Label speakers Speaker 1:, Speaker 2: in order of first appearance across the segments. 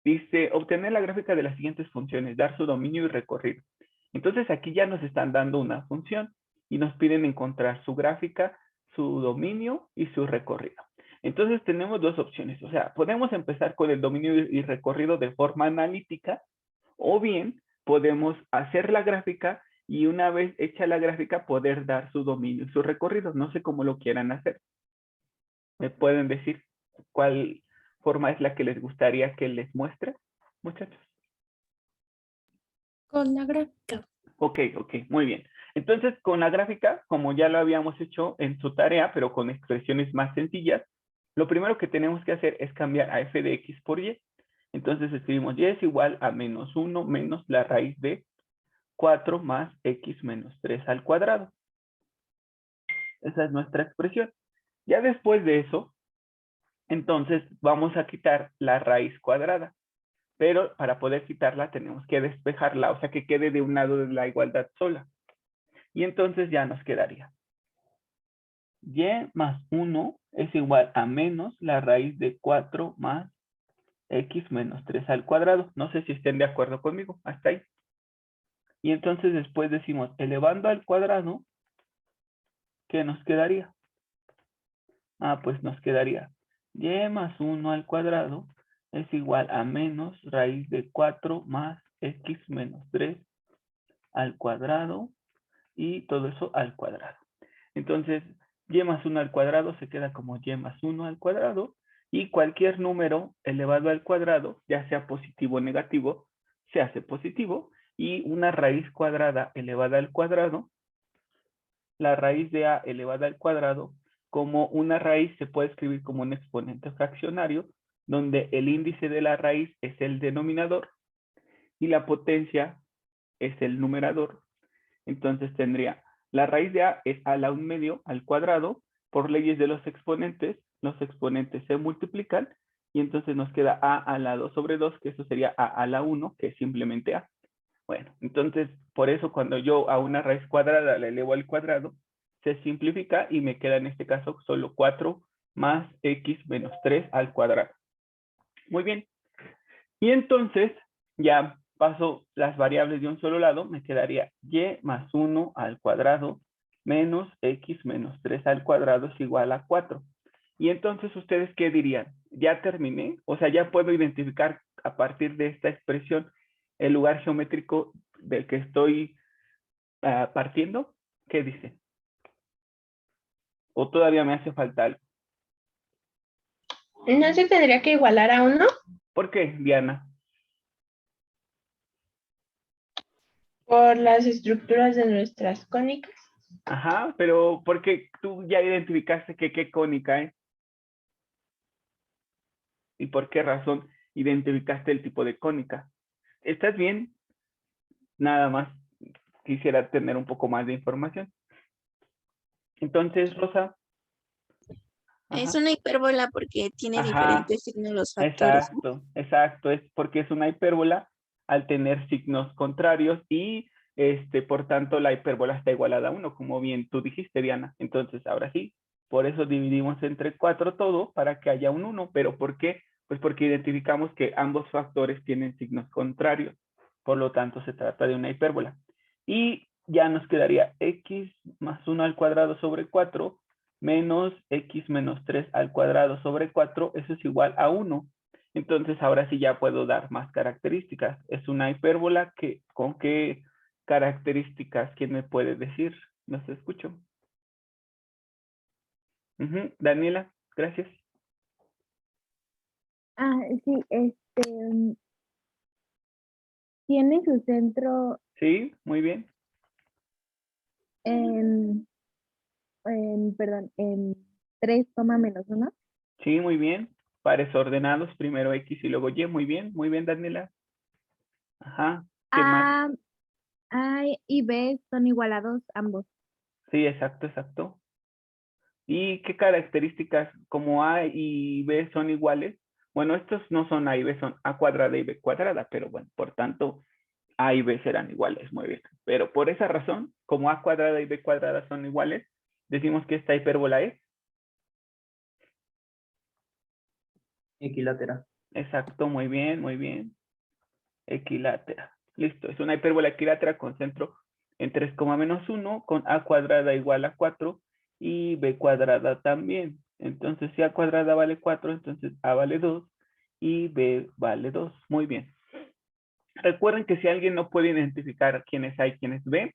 Speaker 1: dice obtener la gráfica de las siguientes funciones, dar su dominio y recorrido. Entonces aquí ya nos están dando una función y nos piden encontrar su gráfica, su dominio y su recorrido. Entonces tenemos dos opciones, o sea, podemos empezar con el dominio y recorrido de forma analítica, o bien podemos hacer la gráfica y una vez hecha la gráfica poder dar su dominio y su recorrido. No sé cómo lo quieran hacer. ¿Me pueden decir cuál forma es la que les gustaría que les muestre, muchachos?
Speaker 2: Con la gráfica.
Speaker 1: Ok, muy bien. Entonces, con la gráfica, como ya lo habíamos hecho en su tarea, pero con expresiones más sencillas, lo primero que tenemos que hacer es cambiar a f de x por y. Entonces escribimos y es igual a menos 1 menos la raíz de 4 más x menos 3 al cuadrado. Esa es nuestra expresión. Ya después de eso, entonces vamos a quitar la raíz cuadrada. Pero para poder quitarla tenemos que despejarla, o sea que quede de un lado de la igualdad sola. Y entonces ya nos quedaría y más 1 es igual a menos la raíz de 4 más x menos 3 al cuadrado. No sé si estén de acuerdo conmigo, hasta ahí. Y entonces después decimos, elevando al cuadrado, ¿qué nos quedaría? Pues nos quedaría y más 1 al cuadrado es igual a menos raíz de 4 más x menos 3 al cuadrado y todo eso al cuadrado. Entonces, y más 1 al cuadrado se queda como y más 1 al cuadrado y cualquier número elevado al cuadrado, ya sea positivo o negativo, se hace positivo y una raíz cuadrada elevada al cuadrado, la raíz de a elevada al cuadrado, como una raíz se puede escribir como un exponente fraccionario, donde el índice de la raíz es el denominador y la potencia es el numerador. Entonces tendría la raíz de a es a la 1/2 al cuadrado. Por leyes de los exponentes se multiplican y entonces nos queda a la 2 sobre 2, que eso sería a la 1, que es simplemente a. Bueno, entonces por eso cuando yo a una raíz cuadrada le elevo al cuadrado, se simplifica y me queda en este caso solo 4 más x menos 3 al cuadrado. Muy bien. Y entonces ya paso las variables de un solo lado, me quedaría y más 1 al cuadrado menos x menos 3 al cuadrado es igual a 4. Y entonces, ¿ustedes qué dirían? ¿Ya terminé? O sea, ¿ya puedo identificar a partir de esta expresión el lugar geométrico del que estoy partiendo? ¿Qué dicen? ¿O todavía me hace falta algo?
Speaker 2: ¿No se tendría que igualar a 1?
Speaker 1: ¿Por qué, Diana?
Speaker 2: Por las estructuras de nuestras cónicas.
Speaker 1: Ajá, pero porque tú ya identificaste que qué cónica es. ¿Y por qué razón identificaste el tipo de cónica? ¿Estás bien? Nada más quisiera tener un poco más de información. Entonces, Rosa.
Speaker 3: Es
Speaker 1: Ajá.
Speaker 3: una hipérbola porque tiene
Speaker 1: Ajá.
Speaker 3: diferentes signos los factores, ¿no?
Speaker 1: Exacto, exacto. Es porque es una hipérbola al tener signos contrarios y por tanto la hipérbola está igualada a 1, como bien tú dijiste, Diana. Entonces, ahora sí, por eso dividimos entre 4 todo para que haya un 1. ¿Pero por qué? Pues porque identificamos que ambos factores tienen signos contrarios. Por lo tanto, se trata de una hipérbola. Y ya nos quedaría x más 1 al cuadrado sobre 4 menos x menos 3 al cuadrado sobre 4, eso es igual a 1. Entonces, ahora sí ya puedo dar más características. Es una hipérbola que, ¿con qué características? ¿Quién me puede decir? No se escucho. Daniela, gracias.
Speaker 4: Sí, tiene su centro
Speaker 1: Sí, muy bien.
Speaker 4: perdón, en 3, menos 1.
Speaker 1: Sí, muy bien. Pares ordenados, primero X y luego Y. Muy bien, Daniela. Ajá. ¿Qué más?
Speaker 4: A y B son igualados ambos.
Speaker 1: Sí, exacto. ¿Y qué características como A y B son iguales? Bueno, estos no son A y B, son A cuadrada y B cuadrada, pero bueno, por tanto, A y B serán iguales, muy bien. Pero por esa razón, como A cuadrada y B cuadrada son iguales, decimos que esta hipérbola es
Speaker 5: equilateral.
Speaker 1: Exacto, muy bien, muy bien. Equilátera. Listo, es una hipérbola equilátera con centro en 3, menos 1, con a cuadrada igual a 4 y b cuadrada también. Entonces, si a cuadrada vale 4, entonces a vale 2 y b vale 2. Muy bien. Recuerden que si alguien no puede identificar quién es A y quién es B,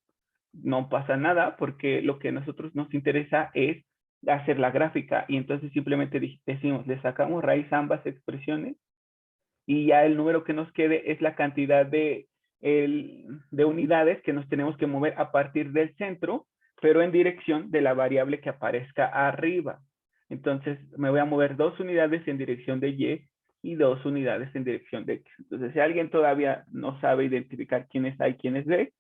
Speaker 1: no pasa nada, porque lo que a nosotros nos interesa es hacer la gráfica, y entonces simplemente decimos, le sacamos raíz a ambas expresiones, y ya el número que nos quede es la cantidad de unidades que nos tenemos que mover a partir del centro, pero en dirección de la variable que aparezca arriba. Entonces me voy a mover 2 unidades en dirección de Y y 2 unidades en dirección de X. Entonces, si alguien todavía no sabe identificar quién es A y quién es B,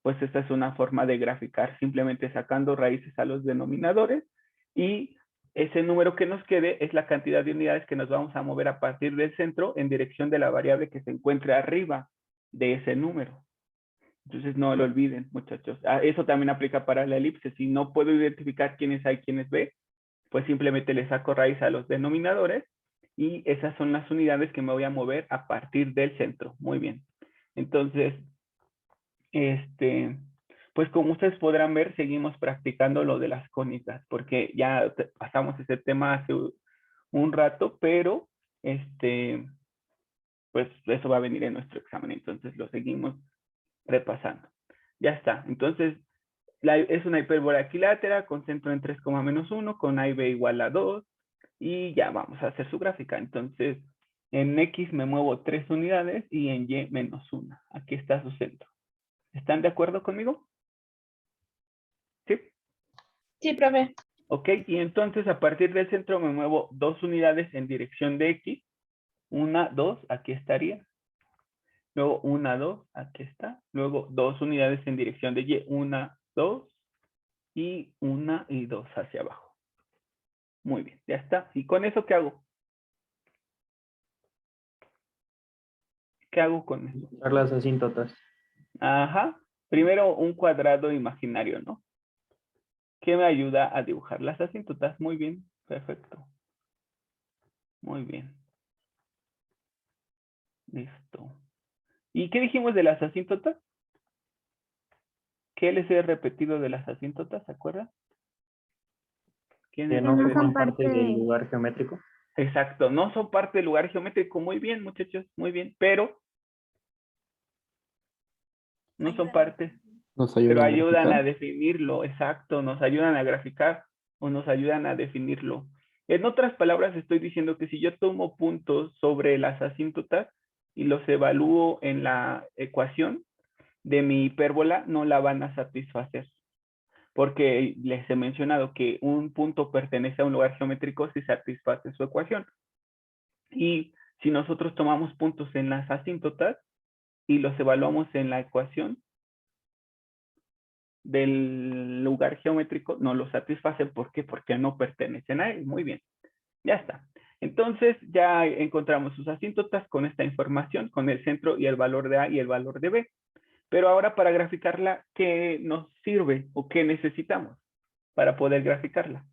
Speaker 1: pues esta es una forma de graficar, simplemente sacando raíces a los denominadores, y ese número que nos quede es la cantidad de unidades que nos vamos a mover a partir del centro en dirección de la variable que se encuentre arriba de ese número. Entonces no lo olviden, muchachos. Eso también aplica para la elipse. Si no puedo identificar quién es A y quién es B, pues simplemente le saco raíz a los denominadores, y esas son las unidades que me voy a mover a partir del centro. Muy bien. Entonces, pues como ustedes podrán ver, seguimos practicando lo de las cónicas, porque ya pasamos ese tema hace un rato, pero pues eso va a venir en nuestro examen, entonces lo seguimos repasando. Ya está. Entonces, es una hipérbola equilátera con centro en 3, menos 1, con A y B igual a 2, y ya vamos a hacer su gráfica. Entonces, en X me muevo 3 unidades y en Y menos 1. Aquí está su centro. ¿Están de acuerdo conmigo? ¿Sí?
Speaker 2: Sí, profe.
Speaker 1: Ok, y entonces a partir del centro me muevo 2 unidades en dirección de X. 1, 2, aquí estaría. Luego 1, 2, aquí está. Luego 2 unidades en dirección de Y. 1, 2 y 1 y 2 hacia abajo. Muy bien, ya está. ¿Y con eso qué hago? ¿Qué hago con eso?
Speaker 5: Usar las asíntotas.
Speaker 1: Ajá. Primero un cuadrado imaginario, ¿no? Que me ayuda a dibujar las asíntotas. Muy bien, perfecto. Muy bien. Listo. ¿Y qué dijimos de las asíntotas? ¿Qué les he repetido de las asíntotas? ¿Se acuerdan?
Speaker 5: Que
Speaker 1: ¿Quiénes
Speaker 5: no
Speaker 4: no
Speaker 1: ustedes?
Speaker 4: son
Speaker 5: forman parte del
Speaker 4: parte.
Speaker 5: lugar geométrico.
Speaker 1: Exacto, no son parte del lugar geométrico. Muy bien, muchachos, muy bien. Pero no son parte,
Speaker 6: Nos
Speaker 1: pero
Speaker 6: ayudan a
Speaker 1: ayudan a
Speaker 6: graficar.
Speaker 1: definirlo. Exacto, nos ayudan a graficar o nos ayudan a definirlo. En otras palabras, estoy diciendo que si yo tomo puntos sobre las asíntotas y los evalúo en la ecuación de mi hipérbola, no la van a satisfacer. Porque les he mencionado que un punto pertenece a un lugar geométrico si satisface su ecuación. Y si nosotros tomamos puntos en las asíntotas y los evaluamos en la ecuación del lugar geométrico, no lo satisfacen. ¿Por qué? Porque no pertenecen a él. Muy bien, ya está. Entonces ya encontramos sus asíntotas con esta información, con el centro y el valor de A y el valor de B. Pero ahora, para graficarla, ¿qué nos sirve o qué necesitamos para poder graficarla?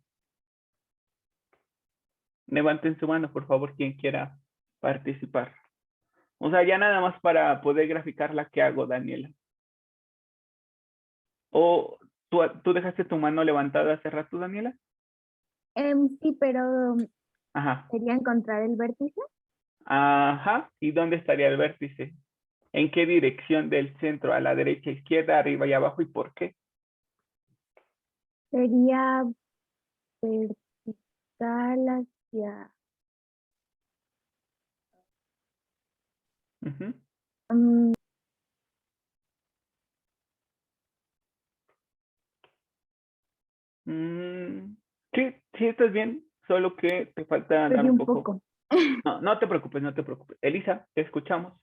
Speaker 1: Levanten su mano, por favor, quien quiera participar. O sea, ya nada más para poder graficarla, ¿qué hago, Daniela? ¿O tú dejaste tu mano levantada hace rato, Daniela?
Speaker 4: Sí, pero
Speaker 1: Ajá.
Speaker 4: sería encontrar el vértice.
Speaker 1: Ajá. ¿Y dónde estaría el vértice? ¿En qué dirección del centro? ¿A la derecha, izquierda, arriba y abajo? ¿Y por qué?
Speaker 4: Sería vertical hacia.
Speaker 1: Ujú.
Speaker 4: mm,
Speaker 1: Mm, sí, sí, estás bien. Solo que te falta dar
Speaker 4: perdí
Speaker 1: un
Speaker 4: un
Speaker 1: poco.
Speaker 4: poco.
Speaker 1: No, no te preocupes, no te preocupes. Elisa, te escuchamos.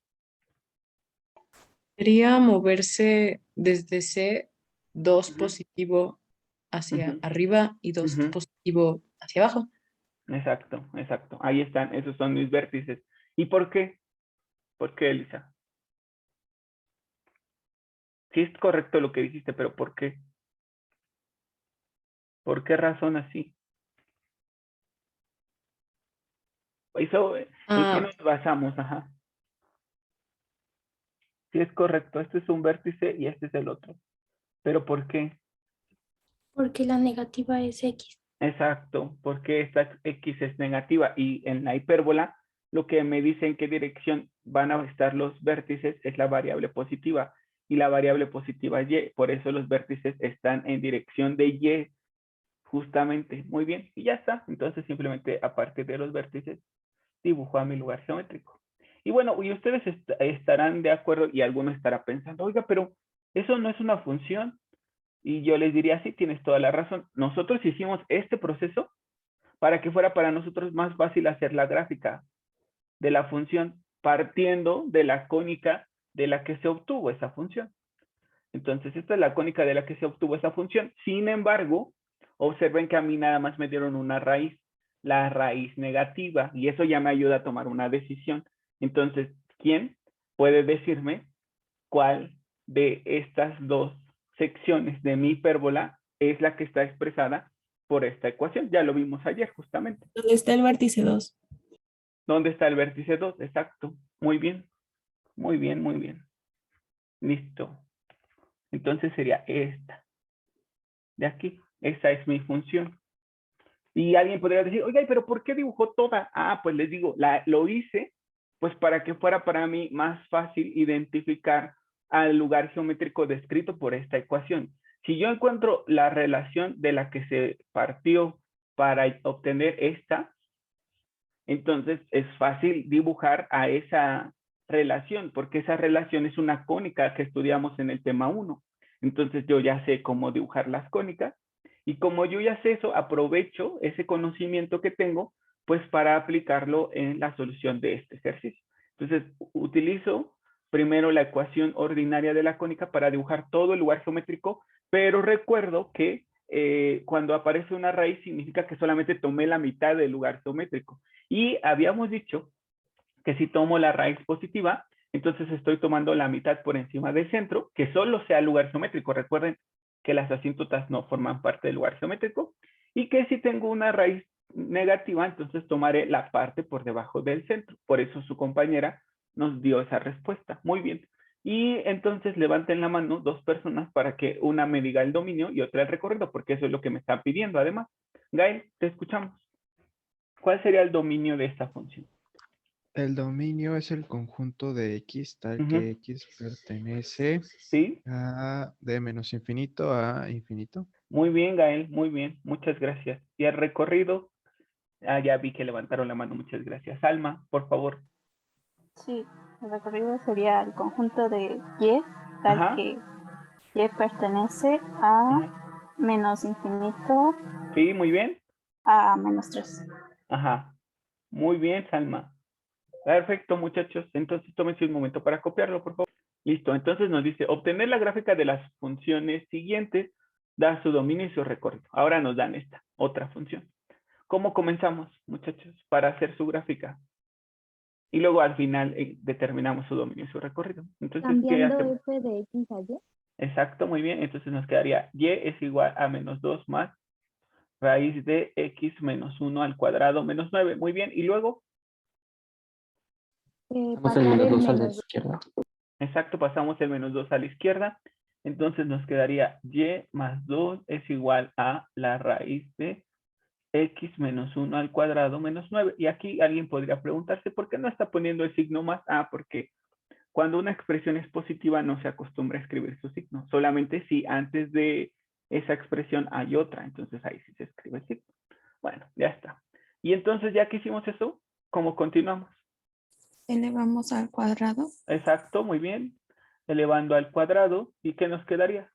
Speaker 7: Sería moverse desde C 2
Speaker 1: Ujú,
Speaker 7: positivo hacia
Speaker 1: ujú,
Speaker 7: arriba y 2
Speaker 1: ujú.
Speaker 7: positivo hacia abajo.
Speaker 1: Exacto, exacto. Ahí están, esos son mis vértices. ¿Y por qué? ¿Por qué, Elisa? Sí es correcto lo que dijiste, pero ¿por qué? ¿Por qué razón así? Eso, ¿en qué nos basamos? Ajá. Sí, es correcto. Este es un vértice y este es el otro. ¿Pero por qué?
Speaker 2: Porque la negativa es X.
Speaker 1: Exacto, porque esta X es negativa y en la hipérbola lo que me dice en qué dirección van a estar los vértices es la variable positiva y la variable positiva es Y, por eso los vértices están en dirección de Y justamente. Muy bien, y ya está. Entonces simplemente a partir de los vértices dibujo a mi lugar geométrico. Y bueno, y ustedes estarán de acuerdo y alguno estará pensando, oiga, pero eso no es una función. Y yo les diría, sí, tienes toda la razón. Nosotros hicimos este proceso para que fuera para nosotros más fácil hacer la gráfica de la función partiendo de la cónica de la que se obtuvo esa función. Entonces, esta es la cónica de la que se obtuvo esa función. Sin embargo, observen que a mí nada más me dieron una raíz, la raíz negativa, y eso ya me ayuda a tomar una decisión. Entonces, ¿quién puede decirme cuál de estas dos secciones de mi hipérbola es la que está expresada por esta ecuación? Ya lo vimos ayer justamente.
Speaker 2: ¿Dónde está el vértice 2?
Speaker 1: ¿Dónde está el vértice 2? Exacto. Muy bien. Muy bien, muy bien. Listo. Entonces sería esta. De aquí. Esa es mi función. Y alguien podría decir, oiga, pero ¿por qué dibujó toda? Ah, pues les digo, lo hice pues para que fuera para mí más fácil identificar al lugar geométrico descrito por esta ecuación. Si yo encuentro la relación de la que se partió para obtener esta, entonces es fácil dibujar a esa relación, porque esa relación es una cónica que estudiamos en el tema 1. Entonces yo ya sé cómo dibujar las cónicas y como yo ya sé eso, aprovecho ese conocimiento que tengo pues para aplicarlo en la solución de este ejercicio. Entonces utilizo primero la ecuación ordinaria de la cónica para dibujar todo el lugar geométrico, pero recuerdo que cuando aparece una raíz significa que solamente tomé la mitad del lugar geométrico. Y habíamos dicho que si tomo la raíz positiva, entonces estoy tomando la mitad por encima del centro, que solo sea el lugar geométrico. Recuerden que las asíntotas no forman parte del lugar geométrico. Y que si tengo una raíz negativa, entonces tomaré la parte por debajo del centro. Por eso su compañera nos dio esa respuesta. Muy bien. Y entonces levanten la mano dos personas para que una me diga el dominio y otra el recorrido, porque eso es lo que me están pidiendo además. Gael, te escuchamos. ¿Cuál sería el dominio de esta función?
Speaker 6: El dominio es el conjunto de X tal que X pertenece
Speaker 1: ¿Sí?
Speaker 6: de menos infinito a infinito.
Speaker 1: Muy bien, Gael, muy bien. Muchas gracias. Y el recorrido, ya vi que levantaron la mano. Muchas gracias. Alma, por favor.
Speaker 8: Sí, el recorrido sería el conjunto de Y, tal
Speaker 1: Ajá.
Speaker 8: que Y pertenece a menos infinito
Speaker 1: Sí, muy bien.
Speaker 8: a menos 3.
Speaker 1: Ajá. Muy bien, Salma. Perfecto, muchachos. Entonces tómense un momento para copiarlo, por favor. Listo. Entonces nos dice, obtener la gráfica de las funciones siguientes da su dominio y su recorrido. Ahora nos dan esta, otra función. ¿Cómo comenzamos, muchachos, para hacer su gráfica? Y luego al final determinamos su dominio y su recorrido. Entonces, ¿qué
Speaker 4: Cambiando
Speaker 1: hacemos?
Speaker 4: f de x a y.
Speaker 1: Exacto, muy bien. Entonces nos quedaría y es igual a menos 2 más raíz de x menos 1 al cuadrado menos 9. Muy bien. Y luego,
Speaker 5: Vamos
Speaker 4: Pasar
Speaker 5: el menos
Speaker 4: el
Speaker 5: 2 a la
Speaker 4: menos
Speaker 5: izquierda.
Speaker 1: exacto, pasamos el menos 2 a la izquierda. Entonces nos quedaría y más 2 es igual a la raíz de x menos 1 al cuadrado menos 9. Y aquí alguien podría preguntarse, ¿por qué no está poniendo el signo más? Ah, porque cuando una expresión es positiva no se acostumbra a escribir su signo, solamente si antes de esa expresión hay otra, entonces ahí sí se escribe el signo. Bueno, ya está. Y entonces ya que hicimos eso, ¿cómo continuamos?
Speaker 2: Elevamos al cuadrado.
Speaker 1: Exacto, muy bien. Elevando al cuadrado, ¿y qué nos quedaría?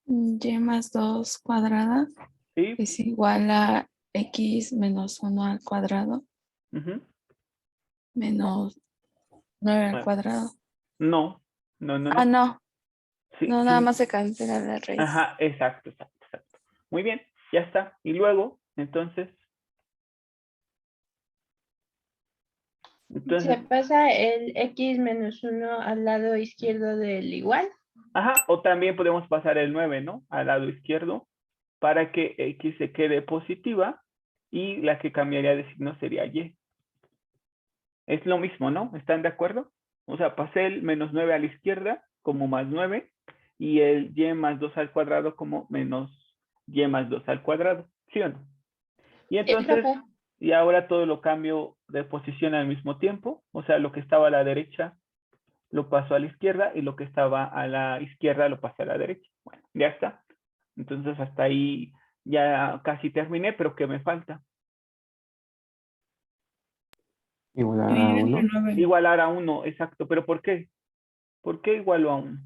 Speaker 2: Y más 2 cuadrada
Speaker 1: ¿Sí?
Speaker 2: es igual a X menos 1 al cuadrado menos 9 al cuadrado.
Speaker 1: No, no, no,
Speaker 2: Ah,
Speaker 1: no.
Speaker 2: no.
Speaker 1: Sí,
Speaker 2: No, nada
Speaker 1: sí.
Speaker 2: más se cancela la raíz.
Speaker 1: Ajá, exacto, exacto, exacto. Muy bien, ya está. Y luego, entonces,
Speaker 9: Se pasa el x menos 1 al lado izquierdo del igual.
Speaker 1: ajá, o también podemos pasar el 9, ¿no? Al lado izquierdo para que x se quede positiva y la que cambiaría de signo sería y. Es lo mismo, ¿no? ¿Están de acuerdo? O sea, pasé el menos 9 a la izquierda como más 9 y el y más 2 al cuadrado como menos y más 2 al cuadrado. ¿Sí o no? Y entonces,
Speaker 7: profe.
Speaker 1: y ahora todo lo cambio de posición al mismo tiempo. O sea, lo que estaba a la derecha lo paso a la izquierda y lo que estaba a la izquierda lo pasé a la derecha. Bueno, ya está. Entonces, hasta ahí ya casi terminé, pero ¿qué me falta?
Speaker 5: Igualar a 1.
Speaker 1: Igualar a 1, exacto. ¿Pero por qué? ¿Por qué igualo a 1?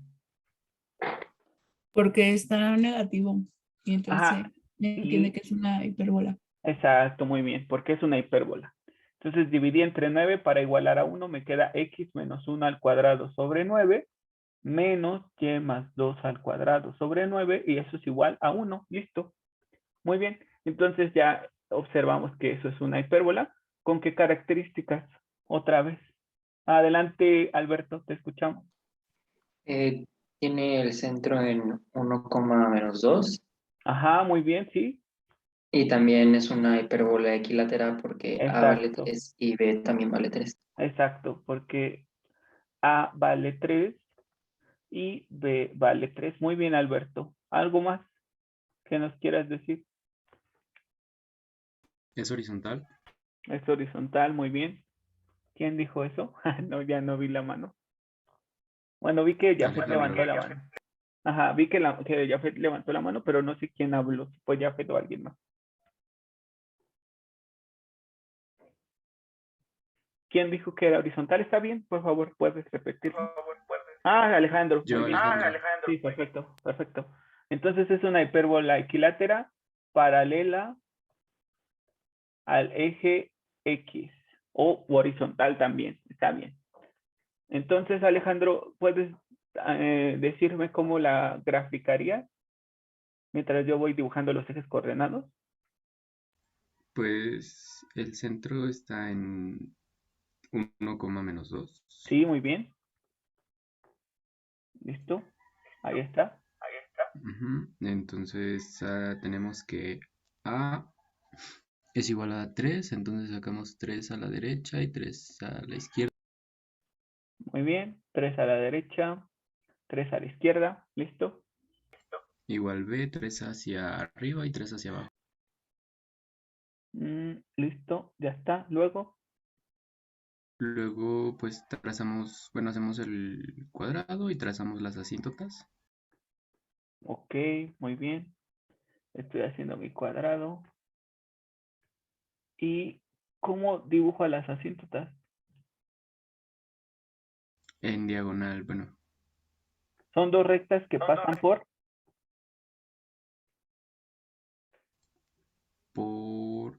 Speaker 10: Porque está negativo. Y entonces
Speaker 1: Ajá.
Speaker 10: entiende
Speaker 1: Y,
Speaker 10: que es una hipérbola.
Speaker 1: exacto, muy bien, porque es una hipérbola. Entonces dividí entre 9 para igualar a 1, me queda x menos 1 al cuadrado sobre 9 menos y más 2 al cuadrado sobre 9 y eso es igual a 1. Listo. Muy bien. Entonces ya observamos que eso es una hipérbola. ¿Con qué características? Otra vez. Adelante, Alberto, te escuchamos.
Speaker 5: Tiene el centro en 1,-2
Speaker 1: Ajá, muy bien, sí.
Speaker 5: y también es una hipérbola equilateral porque A vale
Speaker 1: Exacto,
Speaker 5: 3 y B también vale 3.
Speaker 1: exacto, porque A vale 3 y B vale 3. Muy bien, Alberto. ¿Algo más que nos quieras decir?
Speaker 11: ¿Es horizontal?
Speaker 1: Es horizontal, muy bien. ¿Quién dijo eso? No, ya no vi la mano. Bueno, vi que Jafet
Speaker 11: Alejandro.
Speaker 1: levantó la mano. Ajá, vi que Jafet levantó la mano, pero no sé quién habló, si fue Jafet o alguien más. ¿Quién dijo que era horizontal? ¿Está bien? Por favor, puedes repetirlo. Ah, Alejandro.
Speaker 11: Yo,
Speaker 1: Muy bien.
Speaker 11: Alejandro.
Speaker 1: Sí, perfecto, perfecto. Entonces es una hipérbola equilátera paralela al eje X o horizontal también. Está bien. Entonces, Alejandro, ¿puedes decirme cómo la graficaría mientras yo voy dibujando los ejes coordenados?
Speaker 11: Pues el centro está en 1,-2.
Speaker 1: Sí, muy bien. ¿Listo? Ahí está.
Speaker 11: Entonces tenemos que A es igual a 3, entonces sacamos 3 a la derecha y 3 a la izquierda.
Speaker 1: Muy bien. 3 a la derecha, 3 a la izquierda. ¿Listo?
Speaker 11: Igual B, 3 hacia arriba y 3 hacia abajo.
Speaker 1: Listo, ya está. Luego,
Speaker 11: Luego pues trazamos, bueno, hacemos el cuadrado y trazamos las asíntotas.
Speaker 1: ok, muy bien. Estoy haciendo mi cuadrado. ¿Y cómo dibujo a las asíntotas?
Speaker 11: En diagonal, bueno,
Speaker 1: Son dos rectas que pasan por...
Speaker 11: por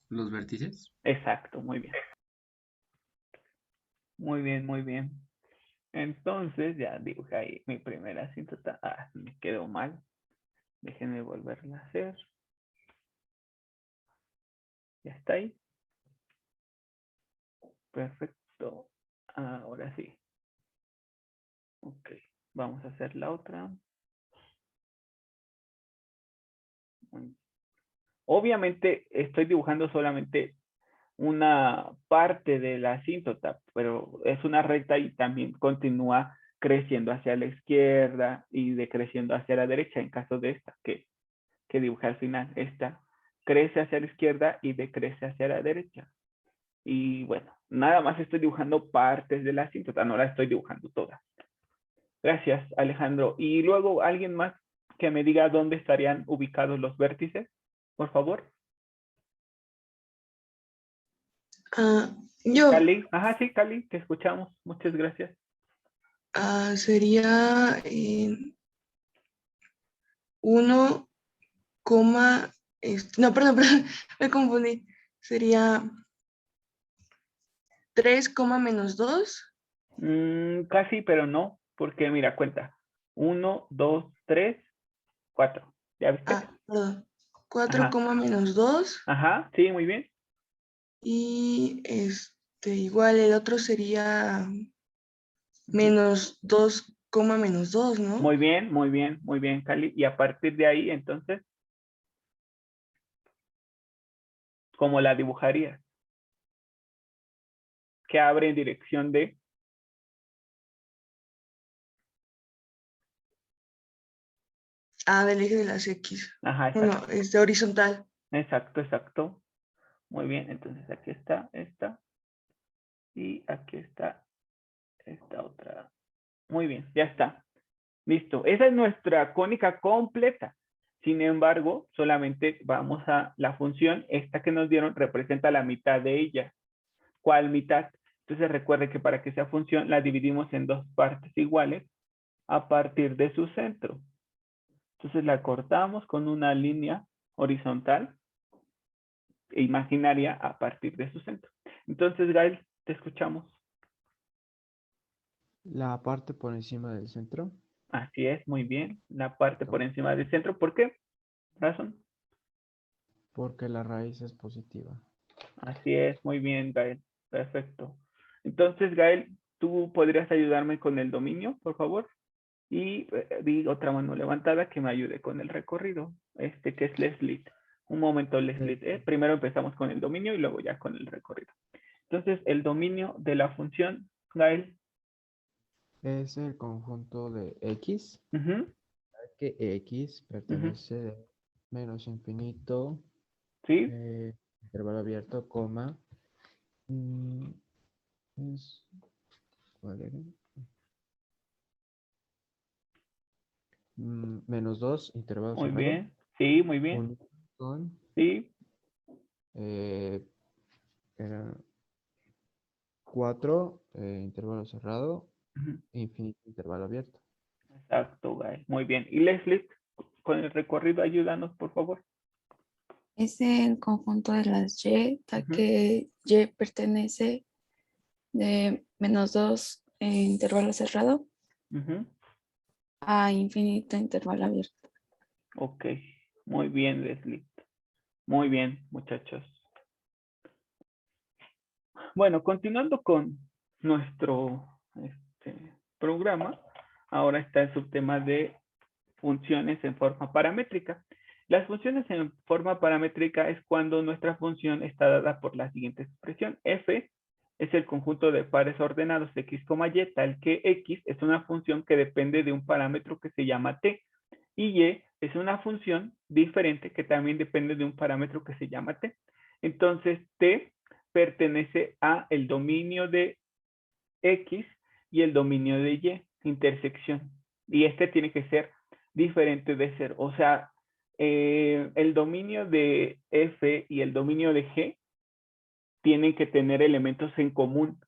Speaker 11: los vértices.
Speaker 1: Exacto, muy bien. Muy bien, muy bien. Entonces ya dibujé ahí mi primera asíntota. Ah, me quedó mal. Déjenme volverla a hacer. Ya está ahí. Perfecto. Ahora sí. Ok. Vamos a hacer la otra. Obviamente estoy dibujando solamente una parte de la asíntota, pero es una recta y también continúa creciendo hacia la izquierda y decreciendo hacia la derecha en caso de esta que dibujé al final. Esta crece hacia la izquierda y decrece hacia la derecha. Y bueno, nada más estoy dibujando partes de la asíntota, no la estoy dibujando toda. Gracias, Alejandro. Y luego, ¿alguien más que me diga dónde estarían ubicados los vértices? Por favor.
Speaker 7: Yo
Speaker 1: Cali. Ajá, sí, Cali, te escuchamos. Muchas gracias.
Speaker 7: sería 1, no, perdón, me confundí. Sería 3, -2.
Speaker 1: Casi, pero no, porque mira, cuenta. 1, 2, 3, 4. ¿Ya viste?
Speaker 7: Perdón. 4,
Speaker 1: Ajá.
Speaker 7: -2.
Speaker 1: Ajá, sí, muy bien.
Speaker 7: Y igual el otro sería -2, -2, ¿no?
Speaker 1: Muy bien, muy bien, muy bien, Cali. Y a partir de ahí, entonces, ¿Cómo la dibujarías? Que abre en dirección de...
Speaker 7: Del eje de las X.
Speaker 1: Ajá,
Speaker 7: Bueno,
Speaker 1: exacto.
Speaker 7: es de horizontal.
Speaker 1: Exacto, exacto. Muy bien, entonces aquí está esta. Y aquí está esta otra. Muy bien, ya está. Listo. Esa es nuestra cónica completa. Sin embargo, solamente vamos a la función. Esta que nos dieron representa la mitad de ella. ¿Cuál mitad? Entonces recuerde que para que sea función la dividimos en dos partes iguales a partir de su centro. Entonces la cortamos con una línea horizontal e imaginaria a partir de su centro. Entonces, Gael, te escuchamos.
Speaker 6: La parte por encima del centro.
Speaker 1: Así es, muy bien. La parte por encima del centro. ¿Por qué razón?
Speaker 6: Porque la raíz es positiva.
Speaker 1: Así es, muy bien, Gael. Perfecto. Entonces, Gael, ¿tú podrías ayudarme con el dominio, por favor? Y di otra mano levantada que me ayude con el recorrido. Que es Leslie. Un momento, Leslie. Primero empezamos con el dominio y luego ya con el recorrido. Entonces, el dominio de la función, Gael.
Speaker 6: Es el conjunto de X. Que X pertenece de menos infinito.
Speaker 1: Sí.
Speaker 6: Intervalo abierto, coma. ¿Cuál era? Menos 2, intervalo
Speaker 1: Muy
Speaker 6: cerrado.
Speaker 1: bien. Sí, muy bien. Sí.
Speaker 6: Era 4, intervalo cerrado. Infinito, intervalo abierto.
Speaker 1: Exacto, Gael. Muy bien. Y Leslie, con el recorrido, ayúdanos, por favor.
Speaker 2: Es el conjunto de las Y, ya que Y pertenece de menos 2 intervalo cerrado a infinito intervalo abierto.
Speaker 1: Ok, muy bien, Leslie. Muy bien, muchachos. Bueno, continuando con nuestro programa, ahora está el subtema de funciones en forma paramétrica. Las funciones en forma paramétrica es cuando nuestra función está dada por la siguiente expresión. F es el conjunto de pares ordenados x, y, tal que x es una función que depende de un parámetro que se llama t. Y y es una función diferente que también depende de un parámetro que se llama t. Entonces, t pertenece a el dominio de x y el dominio de y, intersección. Y este tiene que ser diferente de 0. O sea, el dominio de f y el dominio de g tienen que tener elementos en común.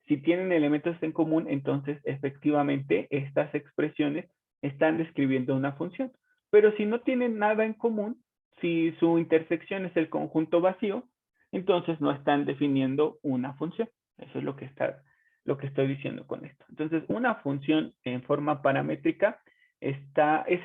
Speaker 1: Si tienen elementos en común, entonces efectivamente estas expresiones están describiendo una función. Pero si no tienen nada en común, si su intersección es el conjunto vacío, entonces no están definiendo una función. Eso es lo que estoy diciendo con esto. Entonces, una función en forma paramétrica es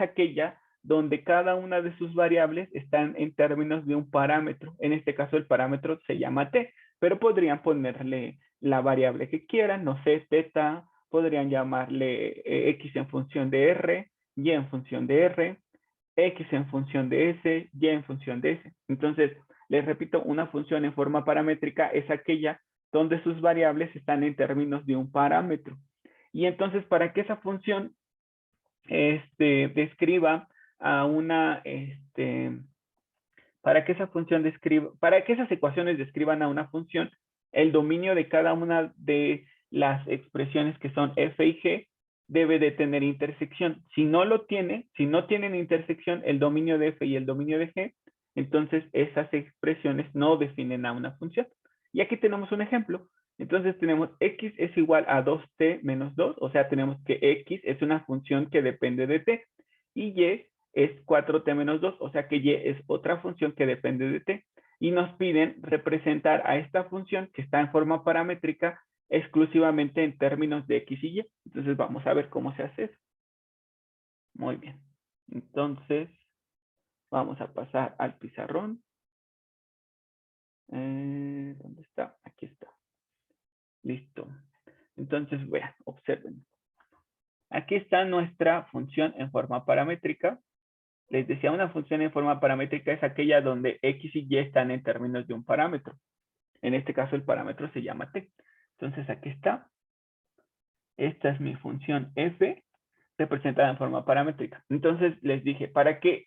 Speaker 1: aquella donde cada una de sus variables están en términos de un parámetro. En este caso, el parámetro se llama t, pero podrían ponerle la variable que quieran, no sé, teta, podrían llamarle x en función de r, y en función de r, x en función de s, y en función de s. Entonces, les repito, una función en forma paramétrica es aquella donde sus variables están en términos de un parámetro. Y entonces, para que esa función describa a una, para que esas ecuaciones describan a una función, el dominio de cada una de las expresiones que son f y g debe de tener intersección. Si no lo tiene, si no tienen intersección el dominio de f y el dominio de g, entonces esas expresiones no definen a una función. Y aquí tenemos un ejemplo. Entonces tenemos x es igual a 2t menos 2, o sea, tenemos que x es una función que depende de t, y y es 4t menos 2, o sea que y es otra función que depende de t. Y nos piden representar a esta función que está en forma paramétrica exclusivamente en términos de x y y. Entonces vamos a ver cómo se hace eso. Muy bien. Entonces, vamos a pasar al pizarrón. ¿Dónde está? Aquí está. Listo. Entonces, vean, observen. Aquí está nuestra función en forma paramétrica. les decía, una función en forma paramétrica es aquella donde x y y están en términos de un parámetro. En este caso el parámetro se llama t. Entonces aquí está. Esta es mi función f representada en forma paramétrica. Entonces les dije, para que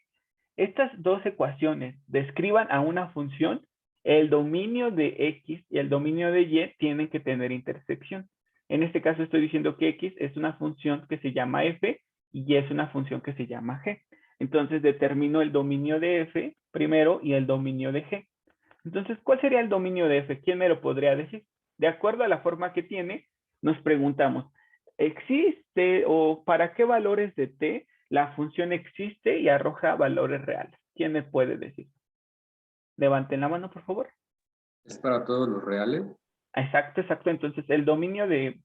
Speaker 1: estas dos ecuaciones describan a una función, el dominio de x y el dominio de y tienen que tener intersección. En este caso estoy diciendo que x es una función que se llama f y y es una función que se llama g. Entonces determino el dominio de f primero y el dominio de g. Entonces, ¿cuál sería el dominio de f? ¿Quién me lo podría decir? De acuerdo a la forma que tiene, nos preguntamos, ¿existe o para qué valores de t la función existe y arroja valores reales? ¿Quién me puede decir? Levanten la mano, por favor.
Speaker 11: ¿Es para todos los reales?
Speaker 1: Exacto, exacto. Entonces, el dominio de...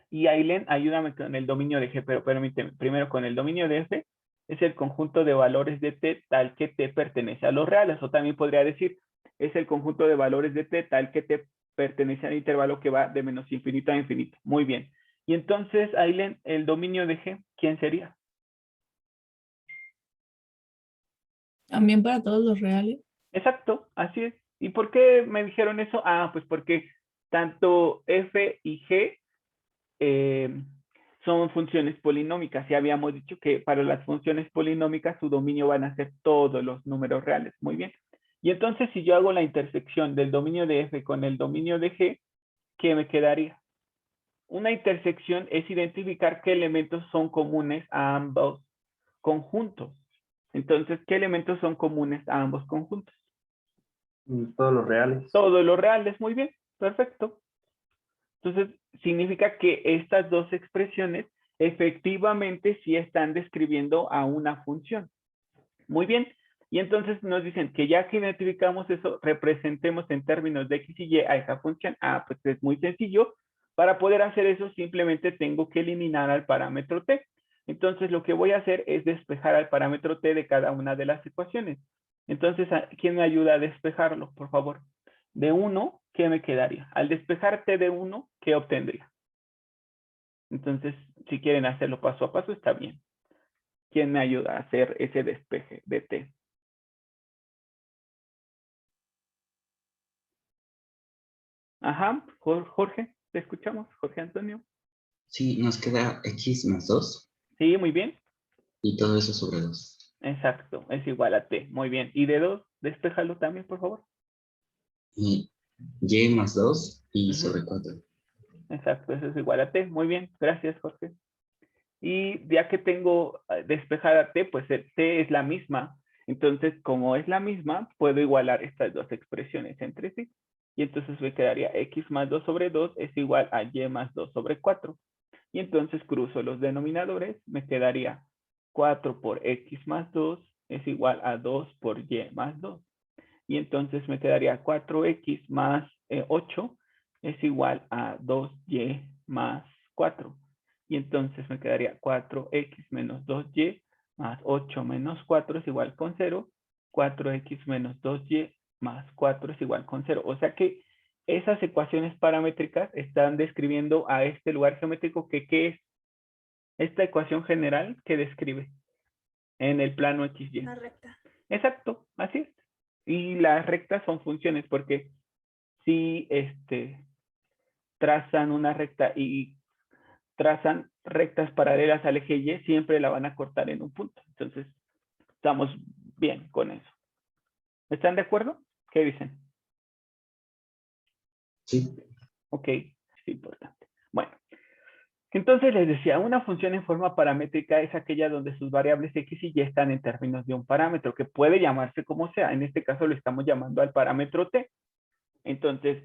Speaker 1: Y Aileen, ayúdame con el dominio de g, pero permíteme, primero con el dominio de f, es el conjunto de valores de t tal que t pertenece a los reales. O también podría decir, es el conjunto de valores de t tal que t pertenece al intervalo que va de menos infinito a infinito. Muy bien. Y entonces, Aileen, el dominio de g, ¿quién sería?
Speaker 10: También para todos los reales.
Speaker 1: Exacto, así es. ¿Y por qué me dijeron eso? Ah, pues porque tanto f y g son funciones polinómicas. Ya habíamos dicho que para las funciones polinómicas su dominio van a ser todos los números reales. Muy bien. Y entonces si yo hago la intersección del dominio de f con el dominio de g, ¿qué me quedaría? Una intersección es identificar qué elementos son comunes a ambos conjuntos. Entonces, ¿qué elementos son comunes a ambos conjuntos?
Speaker 12: Todos los reales.
Speaker 1: Todos los reales, muy bien, perfecto. Entonces, significa que estas dos expresiones efectivamente sí están describiendo a una función. Muy bien. Y entonces nos dicen que ya que identificamos eso, representemos en términos de x y y a esa función. Ah, pues es muy sencillo. Para poder hacer eso, simplemente tengo que eliminar al parámetro t. Entonces, lo que voy a hacer es despejar al parámetro t de cada una de las ecuaciones. Entonces, ¿quién me ayuda a despejarlo, por favor? De 1, ¿qué me quedaría? Al despejar t de 1, ¿qué obtendría? Entonces, si quieren hacerlo paso a paso, está bien. ¿Quién me ayuda a hacer ese despeje de t? Ajá, Jorge, te escuchamos, Jorge Antonio.
Speaker 13: Sí, nos queda x más 2.
Speaker 1: Sí, muy bien.
Speaker 13: Y todo eso sobre 2.
Speaker 1: Exacto, es igual a t. Muy bien. ¿Y de 2? Despéjalo también, por favor.
Speaker 13: Y y más 2 y sobre 4.
Speaker 1: Exacto, eso es igual a t. Muy bien, gracias, Jorge. Y ya que tengo despejada t, pues t es la misma. Entonces, como es la misma, puedo igualar estas dos expresiones entre sí. Y entonces me quedaría x más 2 sobre 2 es igual a y más 2 sobre 4. Y entonces cruzo los denominadores, me quedaría 4 por x más 2 es igual a 2 por y más 2. Y entonces me quedaría 4x más 8 es igual a 2y más 4. Y entonces me quedaría 4x menos 2y más 8 menos 4 es igual con 0. 4x menos 2y más 4 es igual con 0. O sea que esas ecuaciones paramétricas están describiendo a este lugar geométrico que ¿qué es? Esta ecuación general que describe en el plano XY.
Speaker 3: Una recta.
Speaker 1: Exacto, así es. Y las rectas son funciones porque si trazan una recta y trazan rectas paralelas al eje Y, siempre la van a cortar en un punto. Entonces, estamos bien con eso. ¿Están de acuerdo? ¿Qué dicen?
Speaker 13: Sí.
Speaker 1: Ok, es importante. Bueno, entonces les decía, una función en forma paramétrica es aquella donde sus variables x y y están en términos de un parámetro, que puede llamarse como sea. En este caso lo estamos llamando al parámetro t. Entonces,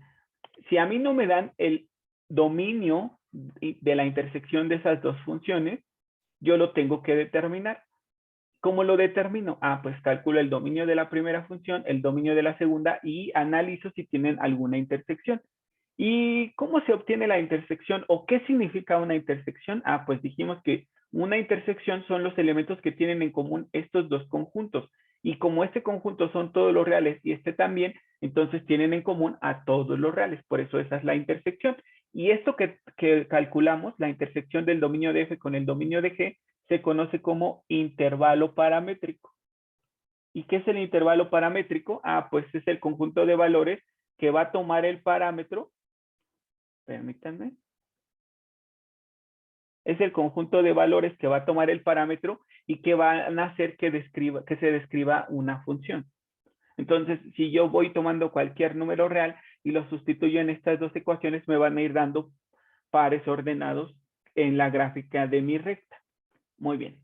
Speaker 1: si a mí no me dan el dominio de la intersección de esas dos funciones, yo lo tengo que determinar. ¿Cómo lo determino? Ah, pues calculo el dominio de la primera función, el dominio de la segunda y analizo si tienen alguna intersección. ¿Y cómo se obtiene la intersección o qué significa una intersección? Ah, pues dijimos que una intersección son los elementos que tienen en común estos dos conjuntos. Y como este conjunto son todos los reales y este también, entonces tienen en común a todos los reales. Por eso esa es la intersección. Y esto que calculamos, la intersección del dominio de f con el dominio de g, se conoce como intervalo paramétrico. ¿Y qué es el intervalo paramétrico? Ah, pues es el conjunto de valores que va a tomar el parámetro. Permítanme. Es el conjunto de valores que va a tomar el parámetro y que van a hacer que se describa una función. Entonces, si yo voy tomando cualquier número real y lo sustituyo en estas dos ecuaciones, me van a ir dando pares ordenados en la gráfica de mi recta. Muy bien.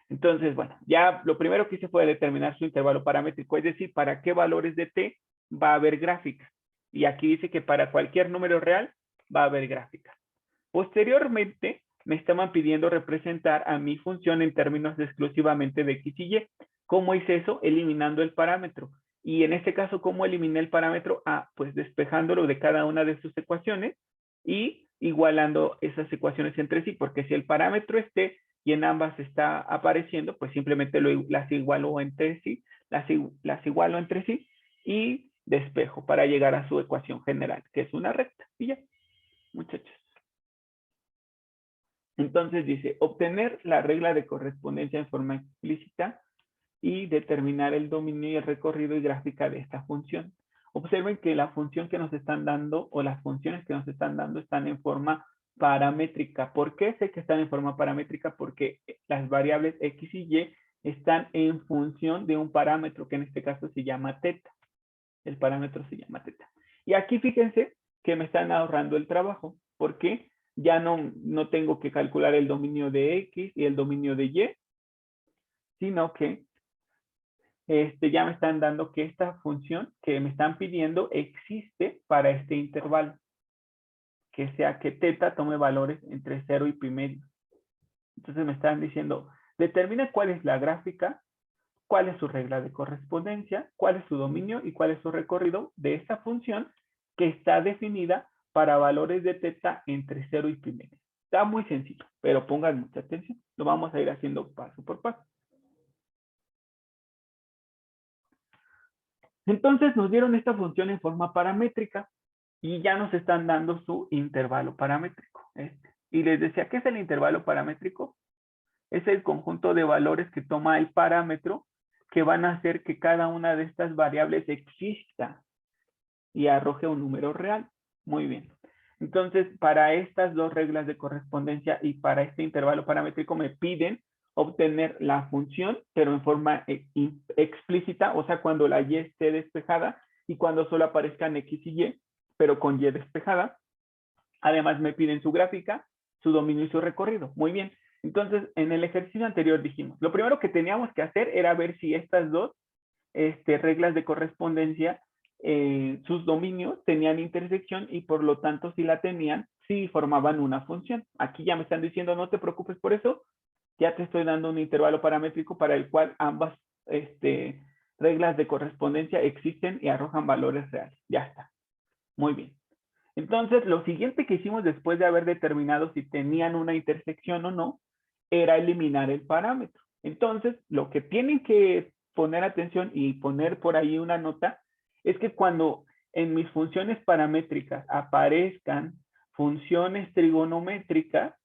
Speaker 1: Entonces, bueno, ya lo primero que hice fue determinar su intervalo paramétrico, es decir, para qué valores de t va a haber gráfica. Y aquí dice que para cualquier número real va a haber gráfica. Posteriormente, me estaban pidiendo representar a mi función en términos exclusivamente de x y y. ¿Cómo hice eso? Eliminando el parámetro. Y en este caso, ¿cómo eliminé el parámetro? Ah, pues despejándolo de cada una de sus ecuaciones y igualando esas ecuaciones entre sí, porque si el parámetro es t y en ambas está apareciendo, pues simplemente las igualo entre sí, las igualo entre sí y despejo para llegar a su ecuación general, que es una recta. Y ya, muchachos. Entonces dice, obtener la regla de correspondencia en forma explícita y determinar el dominio y el recorrido y gráfica de esta función. Observen que la función que nos están dando o las funciones que nos están dando están en forma paramétrica. ¿Por qué sé que están en forma paramétrica? Porque las variables x y y están en función de un parámetro que en este caso se llama teta. El parámetro se llama teta. Y aquí fíjense que me están ahorrando el trabajo. ¿Por qué? Ya no tengo que calcular el dominio de x y el dominio de y, sino que ya me están dando que esta función que me están pidiendo existe para este intervalo. Que sea que teta tome valores entre 0 y pi medio. Entonces me están diciendo, determina cuál es la gráfica, cuál es su regla de correspondencia, cuál es su dominio y cuál es su recorrido de esta función que está definida para valores de teta entre 0 y pi medio. Está muy sencillo, pero pongan mucha atención. Lo vamos a ir haciendo paso por paso. Entonces nos dieron esta función en forma paramétrica y ya nos están dando su intervalo paramétrico. Y les decía, ¿qué es el intervalo paramétrico? Es el conjunto de valores que toma el parámetro que van a hacer que cada una de estas variables exista y arroje un número real. Muy bien. Entonces, para estas dos reglas de correspondencia y para este intervalo paramétrico me piden obtener la función, pero en forma explícita, o sea, cuando la y esté despejada y cuando solo aparezcan x y y, pero con y despejada. Además, me piden su gráfica, su dominio y su recorrido. Muy bien. Entonces, en el ejercicio anterior dijimos, lo primero que teníamos que hacer era ver si estas dos reglas de correspondencia, sus dominios tenían intersección y por lo tanto, si la tenían, sí formaban una función. Aquí ya me están diciendo, no te preocupes por eso, ya te estoy dando un intervalo paramétrico para el cual ambas reglas de correspondencia existen y arrojan valores reales. Ya está. Muy bien. Entonces, lo siguiente que hicimos después de haber determinado si tenían una intersección o no, era eliminar el parámetro. Entonces, lo que tienen que poner atención y poner por ahí una nota es que cuando en mis funciones paramétricas aparezcan funciones trigonométricas,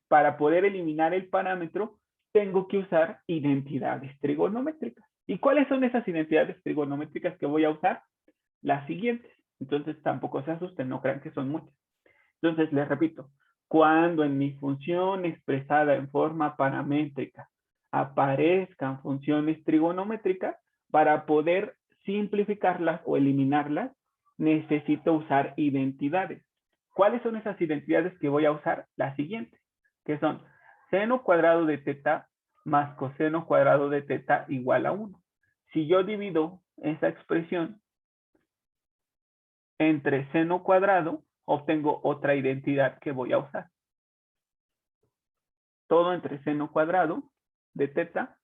Speaker 1: para poder eliminar el parámetro, tengo que usar identidades trigonométricas. ¿Y cuáles son esas identidades trigonométricas que voy a usar? Las siguientes. Entonces, tampoco se asusten, no crean que son muchas. Entonces, les repito, cuando en mi función expresada en forma paramétrica aparezcan funciones trigonométricas, para poder simplificarlas o eliminarlas, necesito usar identidades. ¿Cuáles son esas identidades que voy a usar? Las siguientes, que son seno cuadrado de teta más coseno cuadrado de teta igual a 1. Si yo divido esa expresión entre seno cuadrado, obtengo otra identidad que voy a usar. Todo entre seno cuadrado de teta.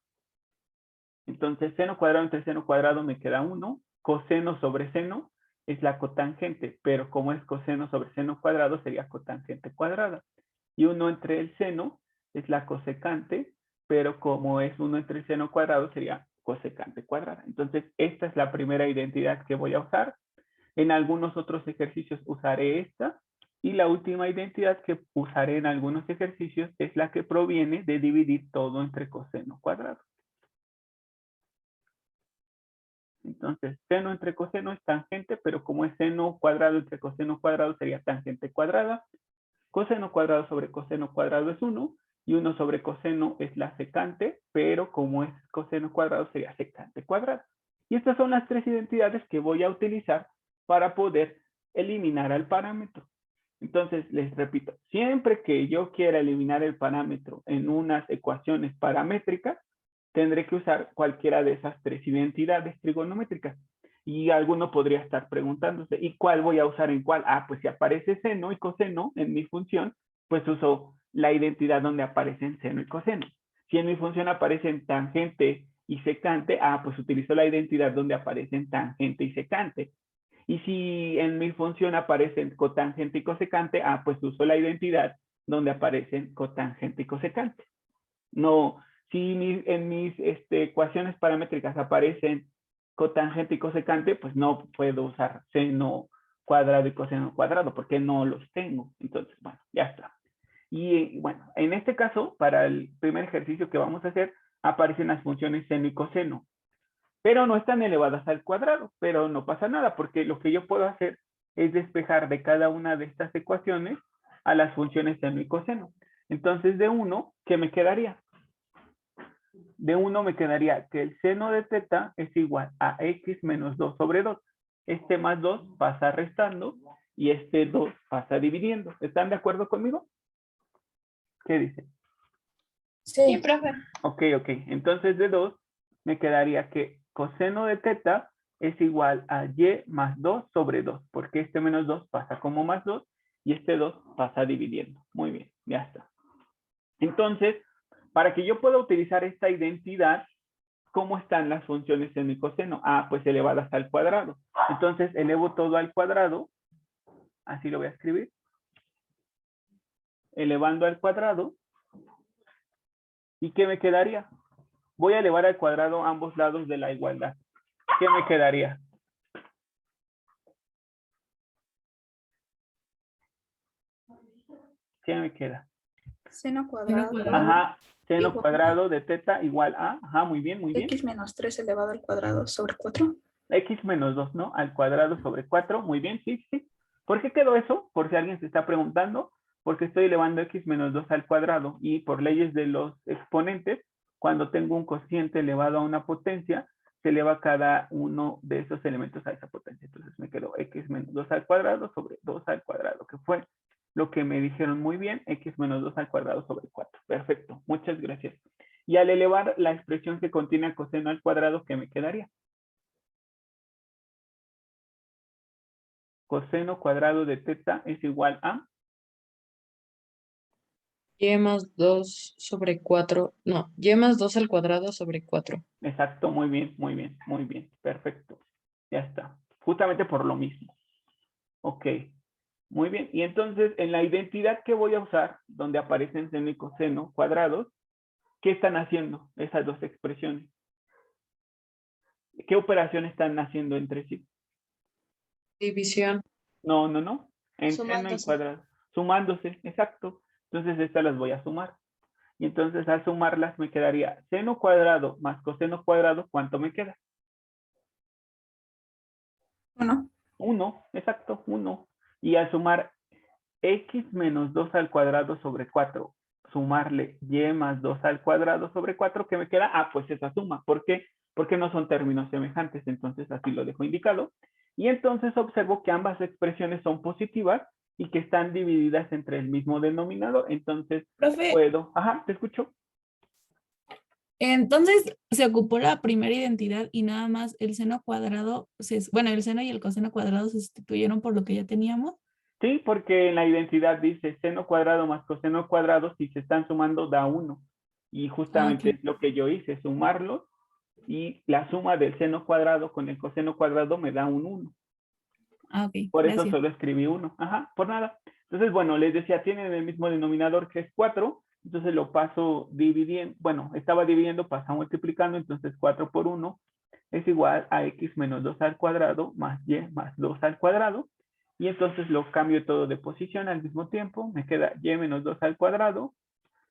Speaker 1: Entonces, seno cuadrado entre seno cuadrado me queda 1. Coseno sobre seno es la cotangente, pero como es coseno sobre seno cuadrado, sería cotangente cuadrada. Y 1 entre el seno es la cosecante, pero como es 1 entre el seno cuadrado, sería cosecante cuadrada. Entonces, esta es la primera identidad que voy a usar. En algunos otros ejercicios usaré esta. Y la última identidad que usaré en algunos ejercicios es la que proviene de dividir todo entre coseno cuadrado. Entonces, seno entre coseno es tangente, pero como es seno cuadrado entre coseno cuadrado sería tangente cuadrada. Coseno cuadrado sobre coseno cuadrado es 1, y 1 sobre coseno es la secante, pero como es coseno cuadrado sería secante cuadrado. Y estas son las tres identidades que voy a utilizar para poder eliminar al parámetro. Entonces, les repito, siempre que yo quiera eliminar el parámetro en unas ecuaciones paramétricas, tendré que usar cualquiera de esas tres identidades trigonométricas. Y alguno podría estar preguntándose, ¿y cuál voy a usar en cuál? Ah, pues si aparece seno y coseno en mi función, pues uso la identidad donde aparecen seno y coseno. Si en mi función aparecen tangente y secante, ah, pues utilizo la identidad donde aparecen tangente y secante. Y si en mi función aparecen cotangente y cosecante, ah, pues uso la identidad donde aparecen cotangente y cosecante. No, si en mis ecuaciones paramétricas aparecen cotangente y cosecante, pues no puedo usar seno cuadrado y coseno cuadrado, porque no los tengo. Entonces, bueno, ya está. Y bueno, en este caso, para el primer ejercicio que vamos a hacer, aparecen las funciones seno y coseno, pero no están elevadas al cuadrado, pero no pasa nada, porque lo que yo puedo hacer es despejar de cada una de estas ecuaciones a las funciones seno y coseno. Entonces, de 1, ¿qué me quedaría? De 1 me quedaría que el seno de teta es igual a x menos 2 sobre 2. Este más 2 pasa restando y este 2 pasa dividiendo. ¿Están de acuerdo conmigo? ¿Qué dicen?
Speaker 9: Sí, profe.
Speaker 1: Ok. Entonces de 2 me quedaría que coseno de teta es igual a y más 2 sobre 2, porque este menos 2 pasa como más 2 y este 2 pasa dividiendo. Muy bien, ya está. Entonces, para que yo pueda utilizar esta identidad, ¿cómo están las funciones seno y coseno? Ah, pues elevadas al cuadrado. Entonces, elevo todo al cuadrado. Así lo voy a escribir. Elevando al cuadrado. ¿Y qué me quedaría? Voy a elevar al cuadrado ambos lados de la igualdad. ¿Qué me quedaría? ¿Qué me queda?
Speaker 2: Seno cuadrado.
Speaker 1: Ajá, seno cuadrado de teta igual a, ajá, muy bien.
Speaker 2: X menos 3 elevado al cuadrado sobre 4.
Speaker 1: X menos 2, ¿no? Al cuadrado sobre 4, muy bien, sí. ¿Por qué quedó eso? Por si alguien se está preguntando, porque estoy elevando X menos 2 al cuadrado y por leyes de los exponentes, cuando tengo un cociente elevado a una potencia, se eleva cada uno de esos elementos a esa potencia. Entonces me quedó X menos 2 al cuadrado sobre 2 al cuadrado, que fue lo que me dijeron muy bien, X menos 2 al cuadrado sobre 4. Perfecto, muchas gracias. Y al elevar la expresión que contiene el coseno al cuadrado, ¿qué me quedaría? Coseno cuadrado de teta es igual a
Speaker 14: Y más 2 sobre 4. No, y más 2 al cuadrado sobre 4.
Speaker 1: Exacto, muy bien. Perfecto. Ya está. Justamente por lo mismo. Ok. Muy bien. Y entonces, en la identidad que voy a usar, donde aparecen seno y coseno cuadrados, ¿qué están haciendo esas dos expresiones? ¿Qué operación están haciendo entre sí?
Speaker 14: División.
Speaker 1: No. En seno y
Speaker 3: Sumándose.
Speaker 1: cuadrado. Sumándose, exacto. Entonces, estas las voy a sumar. Y entonces, al sumarlas, me quedaría seno cuadrado más coseno cuadrado. ¿Cuánto me queda?
Speaker 2: 1.
Speaker 1: 1, exacto, 1. Y al sumar x menos 2 al cuadrado sobre 4, sumarle y más 2 al cuadrado sobre 4, ¿qué me queda? Ah, pues esa suma. ¿Por qué? Porque no son términos semejantes, entonces así lo dejo indicado. Y entonces observo que ambas expresiones son positivas y que están divididas entre el mismo denominador. Entonces,
Speaker 10: Profe.
Speaker 1: puedo... Ajá, te escucho.
Speaker 10: Entonces se ocupó la primera identidad y nada más el seno cuadrado, bueno, el seno y el coseno cuadrado se sustituyeron por lo que ya teníamos.
Speaker 1: Sí, porque en la identidad dice seno cuadrado más coseno cuadrado, si se están sumando da 1. Y justamente es lo que yo hice, sumarlos, y la suma del seno cuadrado con el coseno cuadrado me da un 1.
Speaker 10: Ok,
Speaker 1: Por
Speaker 10: gracias.
Speaker 1: eso solo escribí 1. Ajá, por nada. Entonces, bueno, les decía, tienen el mismo denominador que es 4, entonces lo paso dividiendo, bueno, estaba dividiendo, pasa multiplicando, entonces 4 por 1 es igual a x menos 2 al cuadrado más y más 2 al cuadrado. Y entonces lo cambio todo de posición al mismo tiempo. Me queda y menos 2 al cuadrado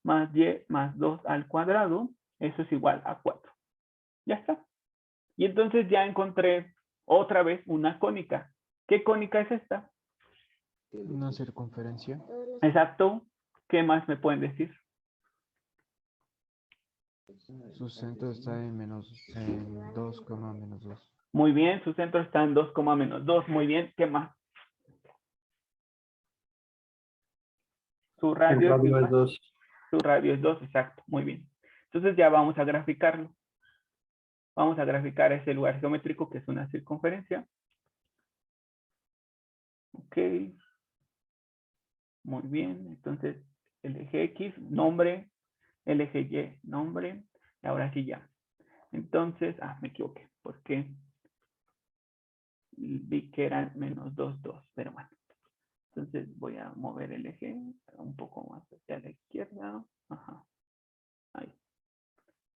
Speaker 1: más y más 2 al cuadrado. Eso es igual a 4. Ya está. Y entonces ya encontré otra vez una cónica. ¿Qué cónica es esta?
Speaker 6: Una circunferencia.
Speaker 1: Exacto. ¿Qué más me pueden decir?
Speaker 6: Su centro está en 2, menos 2.
Speaker 1: Muy bien, su centro está en 2, menos 2. Muy bien, ¿qué más? Su radio,
Speaker 12: es 2.
Speaker 1: Su radio es 2, exacto, muy bien. Entonces ya vamos a graficarlo. Vamos a graficar ese lugar geométrico que es una circunferencia. Ok. Muy bien, entonces el eje X, nombre, el eje Y, nombre. Y ahora sí ya. Entonces, me equivoqué, porque vi que eran menos 2, 2, pero bueno. Entonces voy a mover el eje un poco más hacia la izquierda. Ajá. Ahí.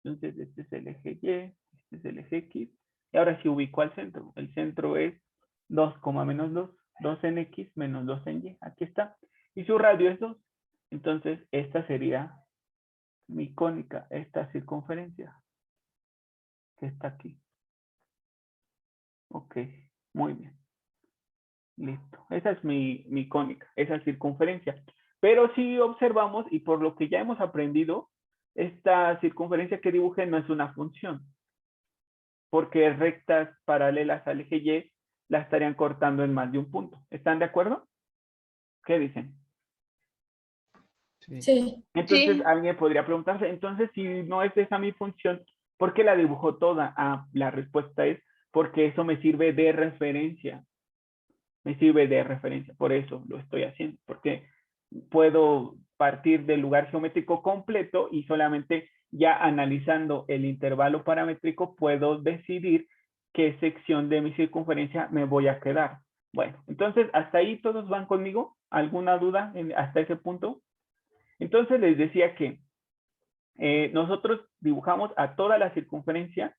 Speaker 1: Entonces este es el eje Y, este es el eje X. Y ahora sí ubico al centro. El centro es 2, menos 2. 2 en X menos 2 en Y. Aquí está. Y su radio es 2. Entonces esta sería mi cónica, esta circunferencia que está aquí. Ok, muy bien. Listo. Esa es mi cónica, esa circunferencia. Pero si observamos, y por lo que ya hemos aprendido, esta circunferencia que dibujé no es una función. Porque rectas paralelas al eje Y la estarían cortando en más de un punto. ¿Están de acuerdo? ¿Qué dicen?
Speaker 14: Sí.
Speaker 1: Entonces alguien podría preguntarse, entonces si no es esa mi función, ¿por qué la dibujó toda? La respuesta es porque eso me sirve de referencia. Me sirve de referencia, por eso lo estoy haciendo, porque puedo partir del lugar geométrico completo y solamente ya analizando el intervalo paramétrico puedo decidir qué sección de mi circunferencia me voy a quedar. Bueno, entonces hasta ahí todos van conmigo. ¿Alguna duda hasta ese punto? Entonces les decía que nosotros dibujamos a toda la circunferencia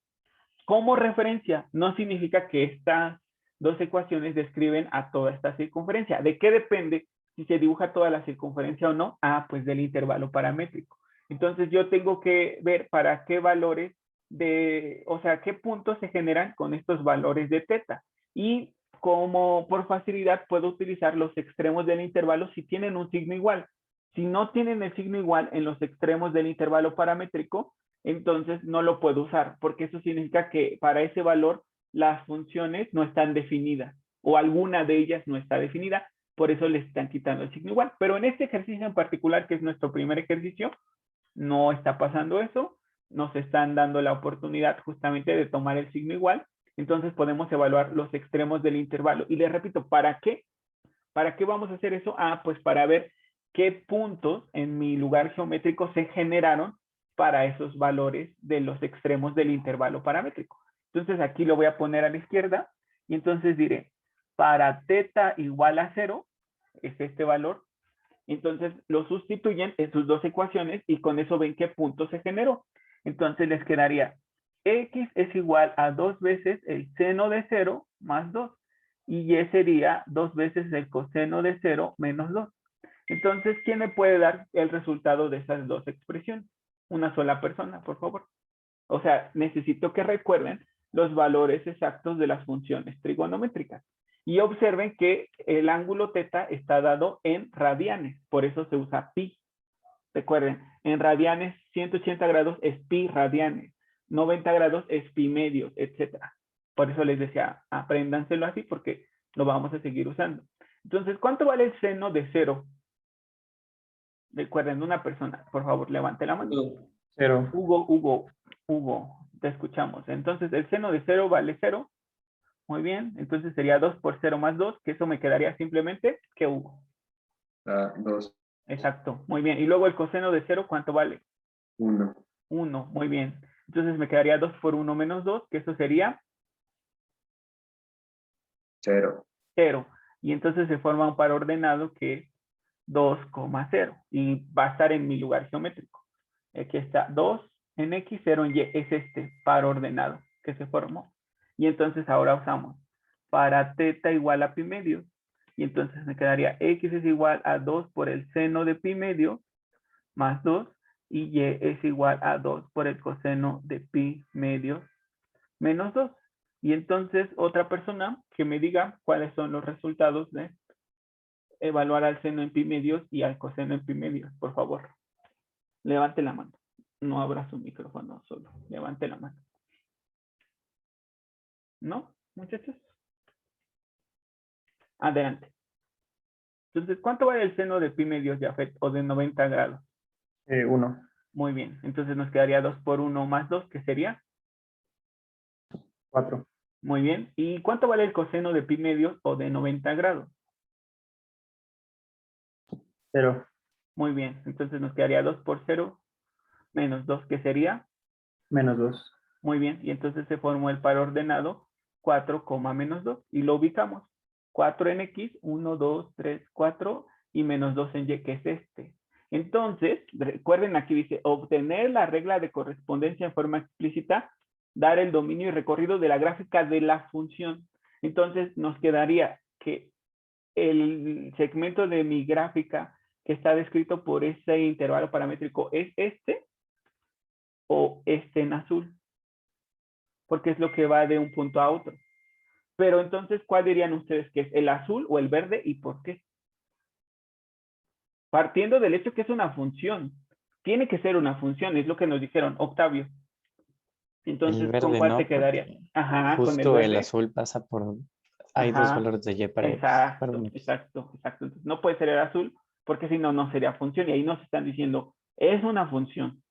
Speaker 1: como referencia. No significa que estas dos ecuaciones describen a toda esta circunferencia. ¿De qué depende si se dibuja toda la circunferencia o no? Pues del intervalo paramétrico. Entonces yo tengo que ver para qué valores qué puntos se generan con estos valores de teta. Y como por facilidad puedo utilizar los extremos del intervalo si tienen un signo igual. Si no tienen el signo igual en los extremos del intervalo paramétrico, entonces no lo puedo usar, porque eso significa que para ese valor las funciones no están definidas o alguna de ellas no está definida, por eso le están quitando el signo igual. Pero en este ejercicio en particular, que es nuestro primer ejercicio, no está pasando eso, nos están dando la oportunidad justamente de tomar el signo igual, entonces podemos evaluar los extremos del intervalo. Y les repito, ¿para qué? ¿Para qué vamos a hacer eso? Pues para ver qué puntos en mi lugar geométrico se generaron para esos valores de los extremos del intervalo paramétrico. Entonces aquí lo voy a poner a la izquierda y entonces diré, para teta igual a 0, es este valor, entonces lo sustituyen en sus dos ecuaciones y con eso ven qué punto se generó. Entonces les quedaría x es igual a 2 veces el seno de 0 más 2 y y sería 2 veces el coseno de 0 menos 2. Entonces, ¿quién me puede dar el resultado de esas dos expresiones? Una sola persona, por favor. O sea, necesito que recuerden los valores exactos de las funciones trigonométricas. Y observen que el ángulo teta está dado en radianes, por eso se usa pi. Recuerden, en radianes 180 grados es pi radianes, 90 grados es pi medios, etc. Por eso les decía, apréndanselo así porque lo vamos a seguir usando. Entonces, ¿cuánto vale el seno de 0? Recuerden, una persona, por favor, levante la mano.
Speaker 12: 0.
Speaker 1: Hugo, te escuchamos. Entonces, el seno de 0 vale 0. Muy bien, entonces sería 2 por 0 más 2, que eso me quedaría simplemente, ¿qué, Hugo?
Speaker 12: 2.
Speaker 1: Exacto, muy bien. Y luego el coseno de 0, ¿cuánto vale?
Speaker 12: 1.
Speaker 1: 1, muy bien. Entonces me quedaría 2 por 1 menos 2, que eso sería
Speaker 12: 0.
Speaker 1: 0. Y entonces se forma un par ordenado que es 2,0 y va a estar en mi lugar geométrico. Aquí está 2 en X, 0 en Y. Es este par ordenado que se formó. Y entonces ahora usamos para teta igual a pi medio. Y entonces me quedaría X es igual a 2 por el seno de pi medio más 2. Y Y es igual a 2 por el coseno de pi medio menos 2. Y entonces otra persona que me diga cuáles son los resultados de evaluar al seno en pi medios y al coseno en pi medios, por favor. Levante la mano. No abra su micrófono solo. Levante la mano. ¿No, muchachos? Adelante. Entonces, ¿cuánto vale el seno de pi medios de Jafet o de 90 grados?
Speaker 12: 1.
Speaker 1: Muy bien. Entonces nos quedaría 2 por 1 más 2, ¿qué sería?
Speaker 12: 4.
Speaker 1: Muy bien. ¿Y cuánto vale el coseno de pi medios o de 90 grados?
Speaker 12: 0.
Speaker 1: Muy bien. Entonces nos quedaría 2 por 0 menos 2, ¿qué sería?
Speaker 12: Menos 2.
Speaker 1: Muy bien. Y entonces se formó el par ordenado 4, menos 2. Y lo ubicamos. 4 en X, 1, 2, 3, 4 y menos 2 en Y, que es este. Entonces, recuerden aquí dice, obtener la regla de correspondencia en forma explícita, dar el dominio y recorrido de la gráfica de la función. Entonces, nos quedaría que el segmento de mi gráfica que está descrito por ese intervalo paramétrico es este o este en azul, porque es lo que va de un punto a otro. Pero entonces, ¿cuál dirían ustedes que es? ¿El azul o el verde y por qué? Partiendo del hecho que es una función. Tiene que ser una función, es lo que nos dijeron, Octavio. Entonces,
Speaker 15: El verde,
Speaker 1: ¿con cuál
Speaker 15: ¿no?
Speaker 1: te quedaría?
Speaker 15: Porque
Speaker 1: Ajá, con el
Speaker 15: justo el
Speaker 1: verde.
Speaker 15: azul pasa por... Hay dos
Speaker 1: Ajá,
Speaker 15: valores de Y para X.
Speaker 1: exacto,
Speaker 15: Perdón, X.
Speaker 1: exacto. Entonces, no puede ser el azul, porque si no, no sería función. Y ahí nos están diciendo, es una función.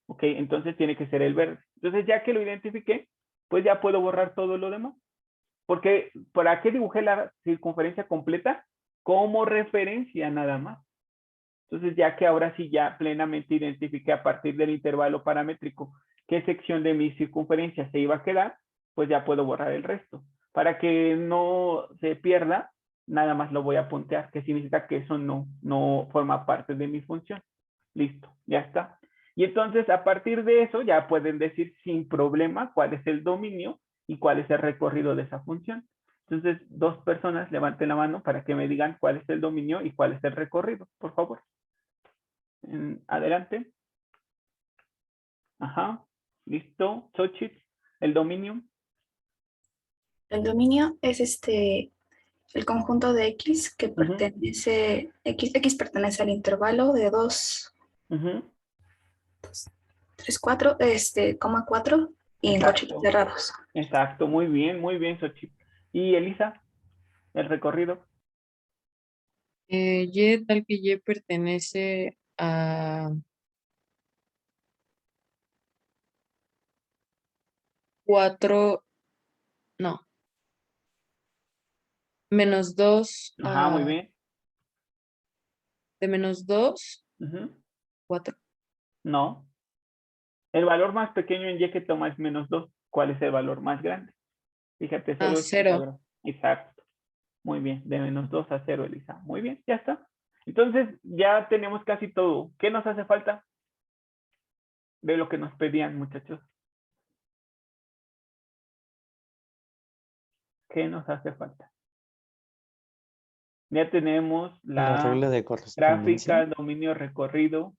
Speaker 1: ¿Ok? Entonces tiene que ser el verde. Entonces, ya que lo identifiqué, pues ya puedo borrar todo lo demás. Porque, ¿para qué dibujé la circunferencia completa? Como referencia nada más. Entonces, ya que ahora sí ya plenamente identifiqué a partir del intervalo paramétrico qué sección de mi circunferencia se iba a quedar, pues ya puedo borrar el resto. Para que no se pierda, nada más lo voy a puntear, que significa que eso no forma parte de mi función. Listo, ya está. Y entonces, a partir de eso, ya pueden decir sin problema cuál es el dominio y cuál es el recorrido de esa función. Entonces, 2 personas levanten la mano para que me digan cuál es el dominio y cuál es el recorrido, por favor. Adelante. Ajá. Listo. Xochitl, el dominio.
Speaker 2: El dominio es el conjunto de X que pertenece, X pertenece al intervalo de 2, 3, 4, coma 4 y en corchetes cerrados.
Speaker 1: Exacto, muy bien, Xochitl. ¿Y Elisa? El recorrido.
Speaker 14: Y tal que Y pertenece a 4, no, menos 2
Speaker 1: Ajá, muy bien.
Speaker 14: de menos 2, 4.
Speaker 1: No. El valor más pequeño en Y que toma es menos 2. ¿Cuál es el valor más grande? Fíjate, solo es
Speaker 14: 0.
Speaker 1: Exacto. Muy bien, de menos 2 a 0, Elisa. Muy bien, ya está. Entonces, ya tenemos casi todo. ¿Qué nos hace falta? De lo que nos pedían, muchachos. ¿Qué nos hace falta? Ya tenemos
Speaker 15: La regla de correspondencia.
Speaker 1: gráfica, dominio, recorrido.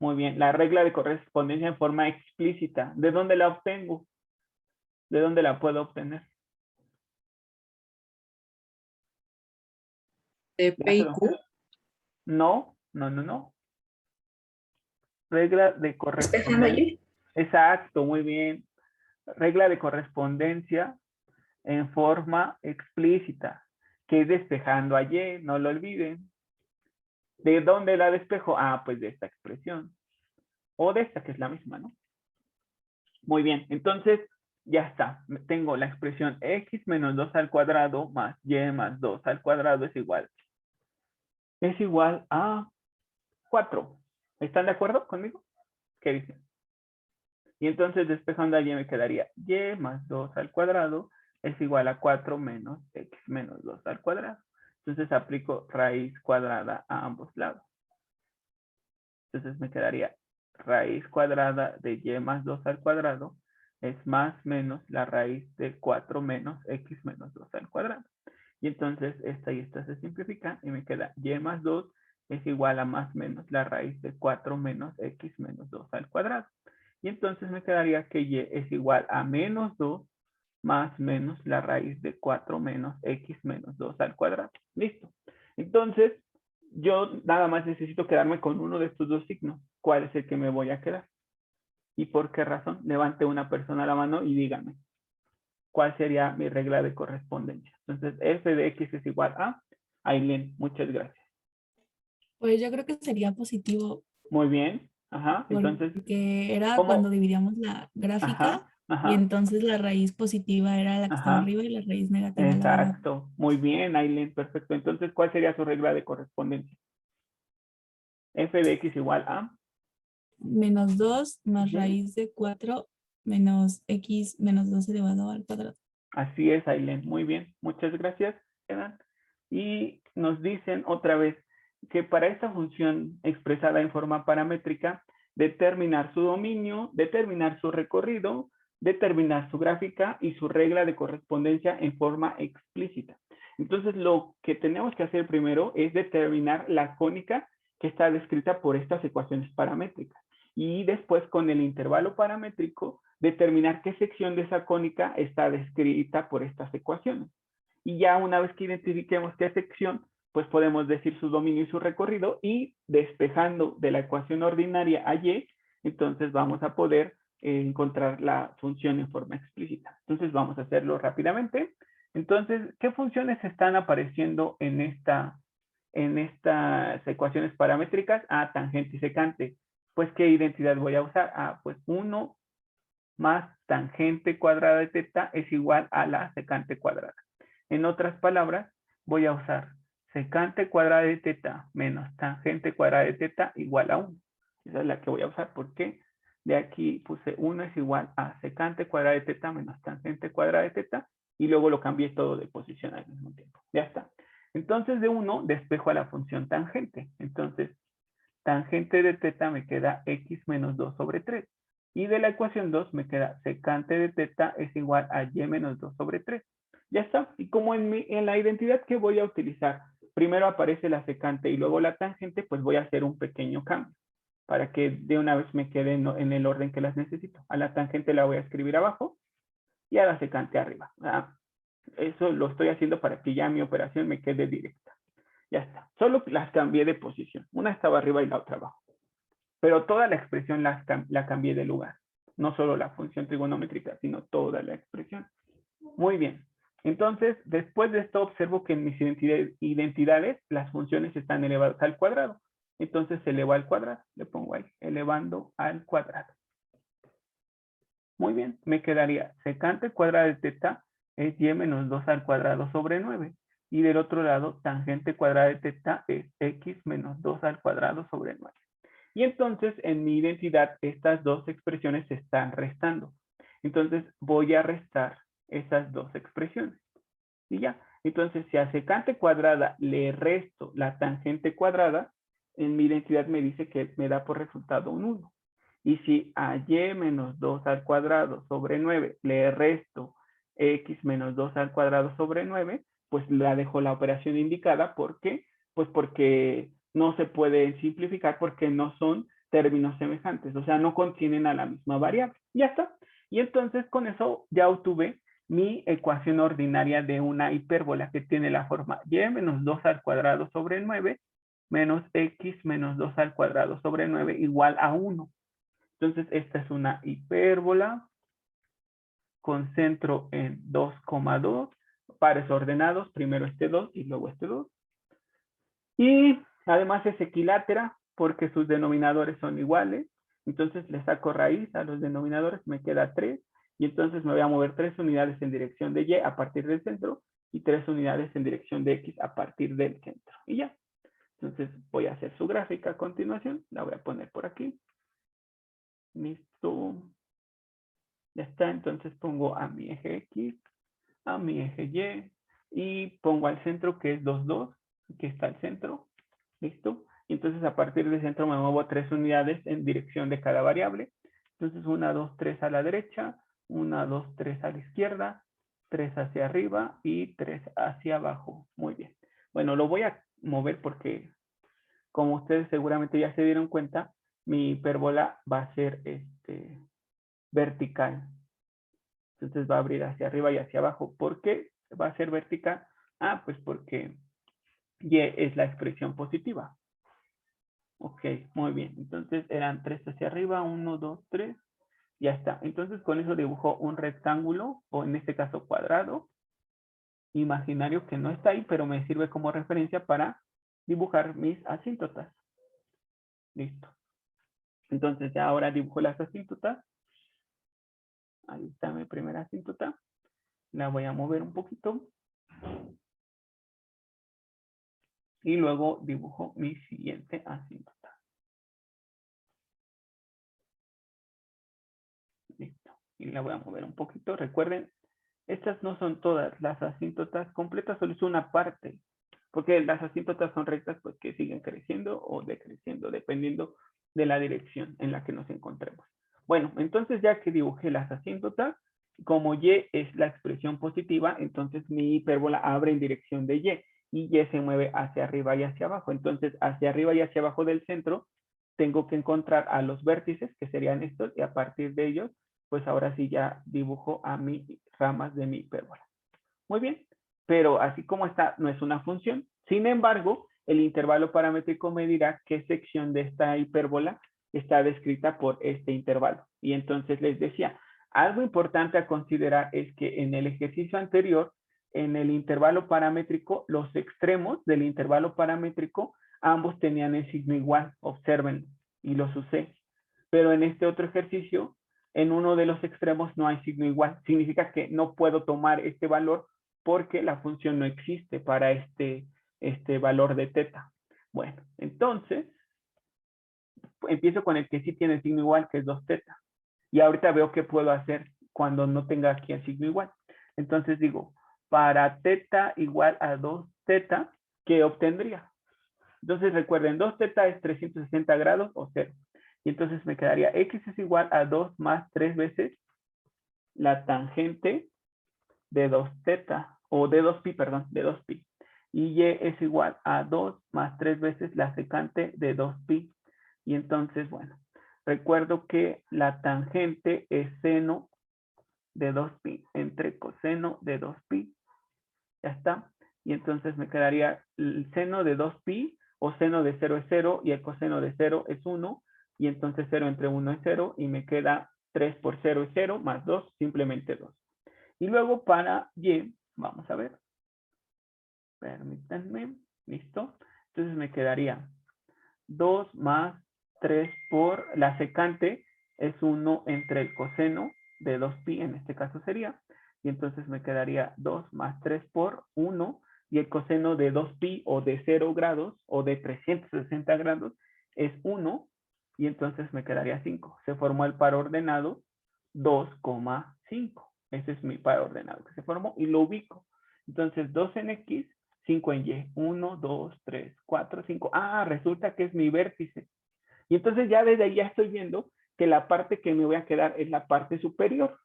Speaker 1: Muy bien, la regla de correspondencia en forma explícita. ¿De dónde la obtengo? ¿De dónde la puedo obtener?
Speaker 14: ¿De P y Q?
Speaker 1: No. Regla de correspondencia. Exacto, muy bien. Regla de correspondencia en forma explícita, que es despejando a Y, no lo olviden. ¿De dónde la despejo? Ah, pues de esta expresión. O de esta, que es la misma, ¿no? Muy bien, entonces ya está. Tengo la expresión X menos 2 al cuadrado más Y más 2 al cuadrado es igual a 4. ¿Están de acuerdo conmigo? ¿Qué dicen? Y entonces despejando a Y me quedaría Y más 2 al cuadrado es igual a 4 menos X menos 2 al cuadrado. Entonces aplico raíz cuadrada a ambos lados. Entonces me quedaría raíz cuadrada de Y más 2 al cuadrado es más menos la raíz de 4 menos X menos 2 al cuadrado. Y entonces esta y esta se simplifican y me queda Y más 2 es igual a más menos la raíz de 4 menos X menos 2 al cuadrado. Y entonces me quedaría que y es igual a menos 2 más menos la raíz de 4 menos x menos 2 al cuadrado. Listo. Entonces, yo nada más necesito quedarme con uno de estos dos signos. ¿Cuál es el que me voy a quedar? ¿Y por qué razón? Levante una persona la mano y dígame. ¿Cuál sería mi regla de correspondencia? Entonces, f de x es igual a Aileen. Muchas gracias.
Speaker 10: Pues yo creo que sería positivo.
Speaker 1: Muy bien. Ajá. Entonces,
Speaker 10: porque era
Speaker 1: ¿cómo?
Speaker 10: Cuando dividíamos la gráfica
Speaker 1: Ajá.
Speaker 10: y entonces la raíz positiva era la que estaba
Speaker 1: Ajá.
Speaker 10: arriba y la raíz negativa la de abajo.
Speaker 1: Exacto. Muy bien, Aileen. Perfecto. Entonces, ¿cuál sería su regla de correspondencia? F de x igual a
Speaker 10: menos 2 más raíz de 4 menos x menos 2 elevado al cuadrado.
Speaker 1: Así es, Aileen. Muy bien. Muchas gracias, Edan. Y nos dicen otra vez que para esta función expresada en forma paramétrica, determinar su dominio, determinar su recorrido, determinar su gráfica y su regla de correspondencia en forma explícita. Entonces, lo que tenemos que hacer primero es determinar la cónica que está descrita por estas ecuaciones paramétricas. Y después, con el intervalo paramétrico, determinar qué sección de esa cónica está descrita por estas ecuaciones. Y ya una vez que identifiquemos qué sección, pues podemos decir su dominio y su recorrido, y despejando de la ecuación ordinaria a y, entonces vamos a poder encontrar la función en forma explícita. Entonces vamos a hacerlo rápidamente. Entonces, ¿qué funciones están apareciendo en estas ecuaciones paramétricas? Tangente y secante. Pues, ¿qué identidad voy a usar? Pues 1 más tangente cuadrada de teta es igual a la secante cuadrada. En otras palabras, voy a usar secante cuadrada de teta menos tangente cuadrada de teta igual a 1. Esa es la que voy a usar porque de aquí puse 1 es igual a secante cuadrada de teta menos tangente cuadrada de teta y luego lo cambié todo de posición al mismo tiempo. Ya está. Entonces de 1 despejo a la función tangente. Entonces, tangente de teta me queda x menos 2 sobre 3. Y de la ecuación 2 me queda secante de teta es igual a y menos 2 sobre 3. Ya está. Y como en la identidad que voy a utilizar, primero aparece la secante y luego la tangente, pues voy a hacer un pequeño cambio para que de una vez me quede en el orden que las necesito. A la tangente la voy a escribir abajo y a la secante arriba. Eso lo estoy haciendo para que ya mi operación me quede directa. Ya está. Solo las cambié de posición. Una estaba arriba y la otra abajo. Pero toda la expresión la cambié de lugar. No solo la función trigonométrica, sino toda la expresión. Muy bien. Entonces, después de esto, observo que en mis identidades las funciones están elevadas al cuadrado. Entonces, elevo al cuadrado. Le pongo ahí, elevando al cuadrado. Muy bien. Me quedaría secante cuadrada de teta es y menos 2 al cuadrado sobre 9. Y del otro lado, tangente cuadrada de teta es x menos 2 al cuadrado sobre 9. Y entonces, en mi identidad, estas dos expresiones se están restando. Entonces, voy a restar esas dos expresiones. Y ya. Entonces, si a secante cuadrada le resto la tangente cuadrada, en mi identidad me dice que me da por resultado un 1. Y si a y menos 2 al cuadrado sobre 9 le resto x menos 2 al cuadrado sobre 9, pues la dejo la operación indicada. ¿Por qué? Pues porque no se puede simplificar porque no son términos semejantes, o sea, no contienen a la misma variable. Ya está. Y entonces con eso ya obtuve mi ecuación ordinaria de una hipérbola que tiene la forma y menos 2 al cuadrado sobre 9 menos x menos 2 al cuadrado sobre 9 igual a 1. Entonces esta es una hipérbola con centro en 2,2, pares ordenados, primero este 2 y luego este 2. Y además es equilátera porque sus denominadores son iguales. Entonces le saco raíz a los denominadores, me queda 3. Y entonces me voy a mover 3 unidades en dirección de y a partir del centro y 3 unidades en dirección de x a partir del centro. Y ya. Entonces voy a hacer su gráfica a continuación. La voy a poner por aquí. Listo. Ya está. Entonces pongo a mi eje x, a mi eje y y pongo al centro que es 2, 2. Aquí está el centro. ¿Listo? Y entonces a partir del centro me muevo 3 unidades en dirección de cada variable. Entonces 1, 2, 3 a la derecha, 1, 2, 3 a la izquierda, 3 hacia arriba y 3 hacia abajo. Muy bien. Bueno, lo voy a mover porque, como ustedes seguramente ya se dieron cuenta, mi hipérbola va a ser vertical. Entonces va a abrir hacia arriba y hacia abajo. ¿Por qué va a ser vertical? Ah, pues porque Y es la expresión positiva. Ok, muy bien. Entonces eran 3 hacia arriba, 1, 2, 3. Ya está. Entonces con eso dibujo un rectángulo, o en este caso cuadrado, imaginario que no está ahí, pero me sirve como referencia para dibujar mis asíntotas. Listo. Entonces ya ahora dibujo las asíntotas. Ahí está mi primera asíntota. La voy a mover un poquito. Y luego dibujo mi siguiente asíntota. Listo. Y la voy a mover un poquito. Recuerden, estas no son todas las asíntotas completas, solo es una parte. Porque las asíntotas son rectas pues que siguen creciendo o decreciendo, dependiendo de la dirección en la que nos encontremos. Bueno, entonces ya que dibujé las asíntotas, como Y es la expresión positiva, entonces mi hipérbola abre en dirección de Y Y se mueve hacia arriba y hacia abajo. Entonces, hacia arriba y hacia abajo del centro, tengo que encontrar a los vértices, que serían estos, y a partir de ellos, pues ahora sí ya dibujo a mis ramas de mi hipérbola. Muy bien, pero así como está, no es una función. Sin embargo, el intervalo paramétrico me dirá qué sección de esta hipérbola está descrita por este intervalo. Y entonces les decía, algo importante a considerar es que en el ejercicio anterior, en el intervalo paramétrico, los extremos del intervalo paramétrico, ambos tenían el signo igual, observen, y los usé. Pero en este otro ejercicio, en uno de los extremos no hay signo igual. Significa que no puedo tomar este valor porque la función no existe para este valor de teta. Bueno, entonces, empiezo con el que sí tiene signo igual, que es 2 teta. Y ahorita veo qué puedo hacer cuando no tenga aquí el signo igual. Entonces digo, para teta igual a 2 teta, ¿qué obtendría? Entonces recuerden, 2 teta es 360 grados o 0. Y entonces me quedaría x es igual a 2 más 3 veces la tangente de 2 teta, o de 2pi, perdón, de 2pi. Y y es igual a 2 más 3 veces la secante de 2pi. Y entonces, bueno, recuerdo que la tangente es seno de 2pi entre coseno de 2pi. Ya está. Y entonces me quedaría el seno de 2pi, o seno de 0 es 0, y el coseno de 0 es 1. Y entonces 0 entre 1 es 0, y me queda 3 por 0 es 0, más 2, simplemente 2. Y luego para y, vamos a ver. Permítanme. Listo. Entonces me quedaría 2 más 3 por la secante es 1 entre el coseno de 2pi, en este caso sería. Y entonces me quedaría 2 más 3 por 1. Y el coseno de 2pi o de 0 grados o de 360 grados es 1. Y entonces me quedaría 5. Se formó el par ordenado 2,5. Ese es mi par ordenado que se formó y lo ubico. Entonces 2 en X, 5 en Y. 1, 2, 3, 4, 5. Ah, resulta que es mi vértice. Y entonces ya desde ahí ya estoy viendo que la parte que me voy a quedar es la parte superior.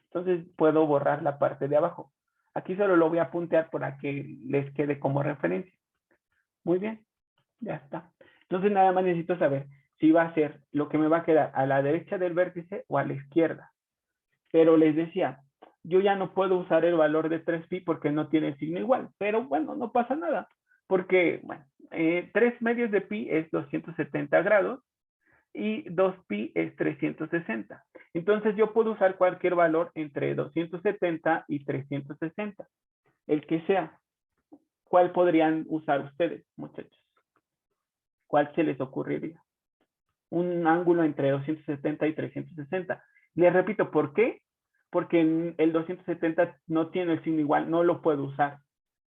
Speaker 1: Entonces puedo borrar la parte de abajo. Aquí solo lo voy a puntear para que les quede como referencia. Muy bien, ya está. Entonces nada más necesito saber si va a ser lo que me va a quedar a la derecha del vértice o a la izquierda. Pero les decía, yo ya no puedo usar el valor de 3pi porque no tiene el signo igual. Pero bueno, no pasa nada. Porque, bueno, 3 medios de pi es 270 grados y 2pi es 360. Entonces yo puedo usar cualquier valor entre 270 y 360. El que sea. ¿Cuál podrían usar ustedes, muchachos? ¿Cuál se les ocurriría? Un ángulo entre 270 y 360. Les repito, ¿por qué? Porque el 270 no tiene el signo igual, no lo puedo usar.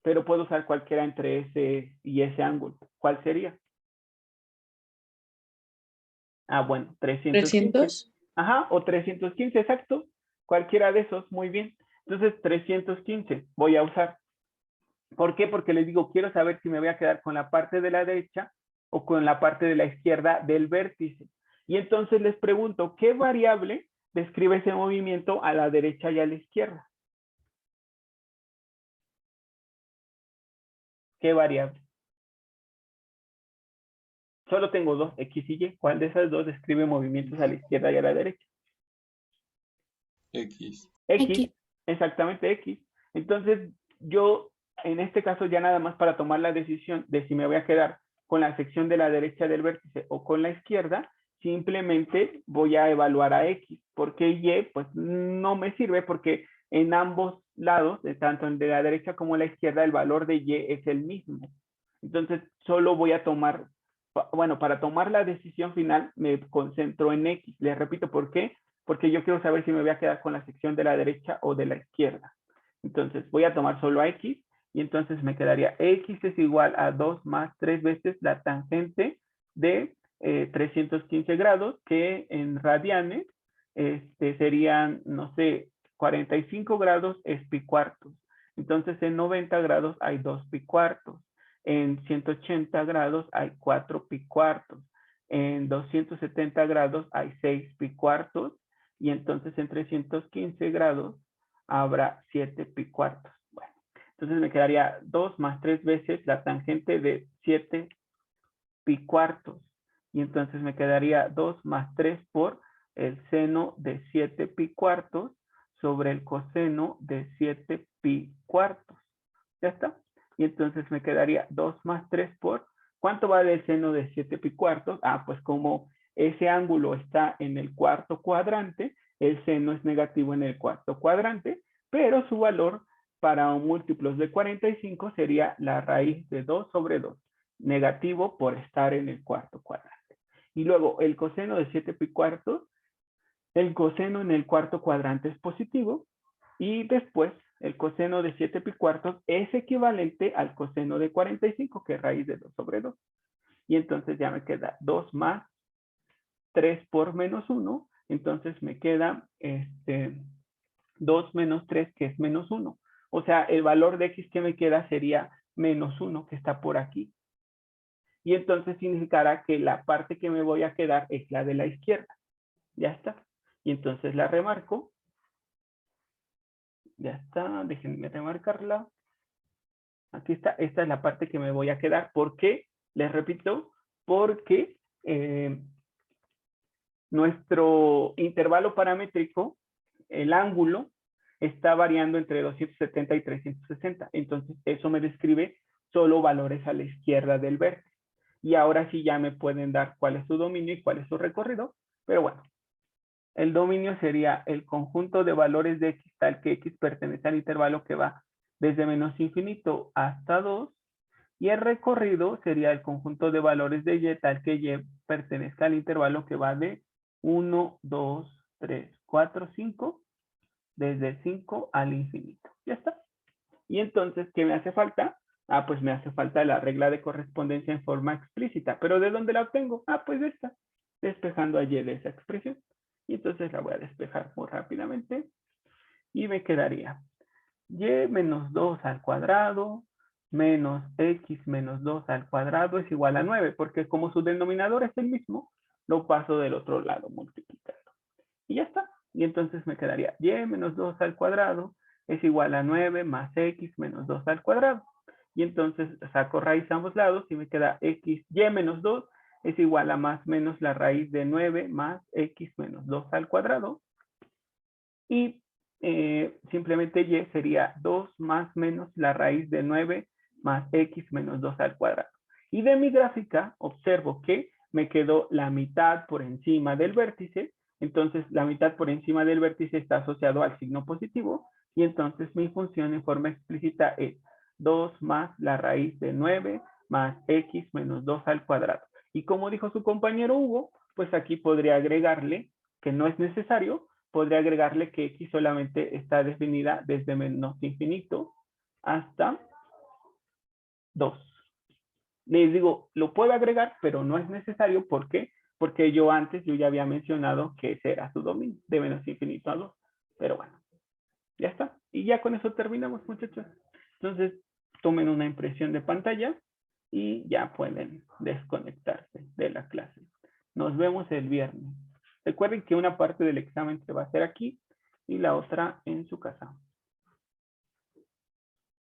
Speaker 1: Pero puedo usar cualquiera entre ese y ese ángulo. ¿Cuál sería? Ah, bueno, 315.
Speaker 14: ¿300?
Speaker 1: Ajá, o 315, exacto. Cualquiera de esos, muy bien. Entonces, 315 voy a usar. ¿Por qué? Porque les digo, quiero saber si me voy a quedar con la parte de la derecha o con la parte de la izquierda del vértice. Y entonces les pregunto, ¿qué variable describe ese movimiento a la derecha y a la izquierda? ¿Qué variable? Solo tengo dos, X y Y. ¿Cuál de esas dos describe movimientos a la izquierda y a la derecha?
Speaker 11: X.
Speaker 1: X, exactamente X. Entonces, yo en este caso ya nada más para tomar la decisión de si me voy a quedar con la sección de la derecha del vértice o con la izquierda, simplemente voy a evaluar a X, porque Y pues no me sirve porque en ambos lados, tanto en de la derecha como en la izquierda, el valor de Y es el mismo. Entonces, solo voy a tomar, bueno, para tomar la decisión final me concentro en X. Les repito, ¿por qué? Porque yo quiero saber si me voy a quedar con la sección de la derecha o de la izquierda. Entonces, voy a tomar solo a X y entonces me quedaría X es igual a 2 más 3 veces la tangente de 315 grados, que en radianes serían, no sé, 45 grados es pi cuartos. Entonces, en 90 grados hay 2 pi cuartos. En 180 grados hay 4 pi cuartos. En 270 grados hay 6 pi cuartos. Y entonces en 315 grados habrá 7 pi cuartos. Bueno, entonces me quedaría 2 más 3 veces la tangente de 7 pi cuartos. Y entonces me quedaría 2 más 3 por el seno de 7 pi cuartos sobre el coseno de 7 pi cuartos. ¿Ya está? Y entonces me quedaría 2 más 3 por, ¿cuánto vale el seno de 7 pi cuartos? Ah, pues como ese ángulo está en el cuarto cuadrante, el seno es negativo en el cuarto cuadrante, pero su valor para múltiplos de 45 sería la raíz de 2 sobre 2, negativo por estar en el cuarto cuadrante. Y luego el coseno de 7 pi cuartos, el coseno en el cuarto cuadrante es positivo, y después el coseno de 7 pi cuartos es equivalente al coseno de 45, que es raíz de 2 sobre 2. Y entonces ya me queda 2 más 3 por menos 1, entonces me queda 2 menos 3, que es menos 1. O sea, el valor de X que me queda sería menos 1, que está por aquí. Y entonces significará que la parte que me voy a quedar es la de la izquierda. Ya está. Y entonces la remarco. Ya está, déjenme remarcarla. Aquí está, esta es la parte que me voy a quedar. ¿Por qué? Les repito, porque nuestro intervalo paramétrico, el ángulo, está variando entre 270 y 360. Entonces, eso me describe solo valores a la izquierda del vértice. Y ahora sí ya me pueden dar cuál es su dominio y cuál es su recorrido. Pero bueno, el dominio sería el conjunto de valores de X tal que X pertenece al intervalo que va desde menos infinito hasta 2. Y el recorrido sería el conjunto de valores de Y tal que Y pertenezca al intervalo que va de 1, 2, 3, 4, 5, desde el 5 al infinito. Ya está. Y entonces, ¿qué me hace falta? Ah, pues me hace falta la regla de correspondencia en forma explícita. ¿Pero de dónde la obtengo? Ah, pues de esta. Despejando a Y de esa expresión. Y entonces la voy a despejar muy rápidamente. Y me quedaría Y menos 2 al cuadrado menos X menos 2 al cuadrado es igual a 9. Porque como su denominador es el mismo, lo paso del otro lado multiplicando. Y ya está. Y entonces me quedaría Y menos 2 al cuadrado es igual a 9 más X menos 2 al cuadrado. Y entonces saco raíz a ambos lados y me queda X, Y menos 2 es igual a más menos la raíz de 9 más X menos 2 al cuadrado. Y simplemente Y sería 2 más menos la raíz de 9 más X menos 2 al cuadrado. Y de mi gráfica observo que me quedó la mitad por encima del vértice. Entonces la mitad por encima del vértice está asociado al signo positivo. Y entonces mi función en forma explícita es 2 más la raíz de 9 más X menos 2 al cuadrado. Y como dijo su compañero Hugo, pues aquí podría agregarle, que no es necesario, podría agregarle que X solamente está definida desde menos infinito hasta 2. Les digo, lo puedo agregar, pero no es necesario. ¿Por qué? Porque yo ya había mencionado que ese era su dominio, de menos infinito a 2. Pero bueno, ya está. Y ya con eso terminamos, muchachos. Entonces, tomen una impresión de pantalla y ya pueden desconectarse de la clase. Nos vemos el viernes. Recuerden que una parte del examen se va a hacer aquí y la otra en su casa.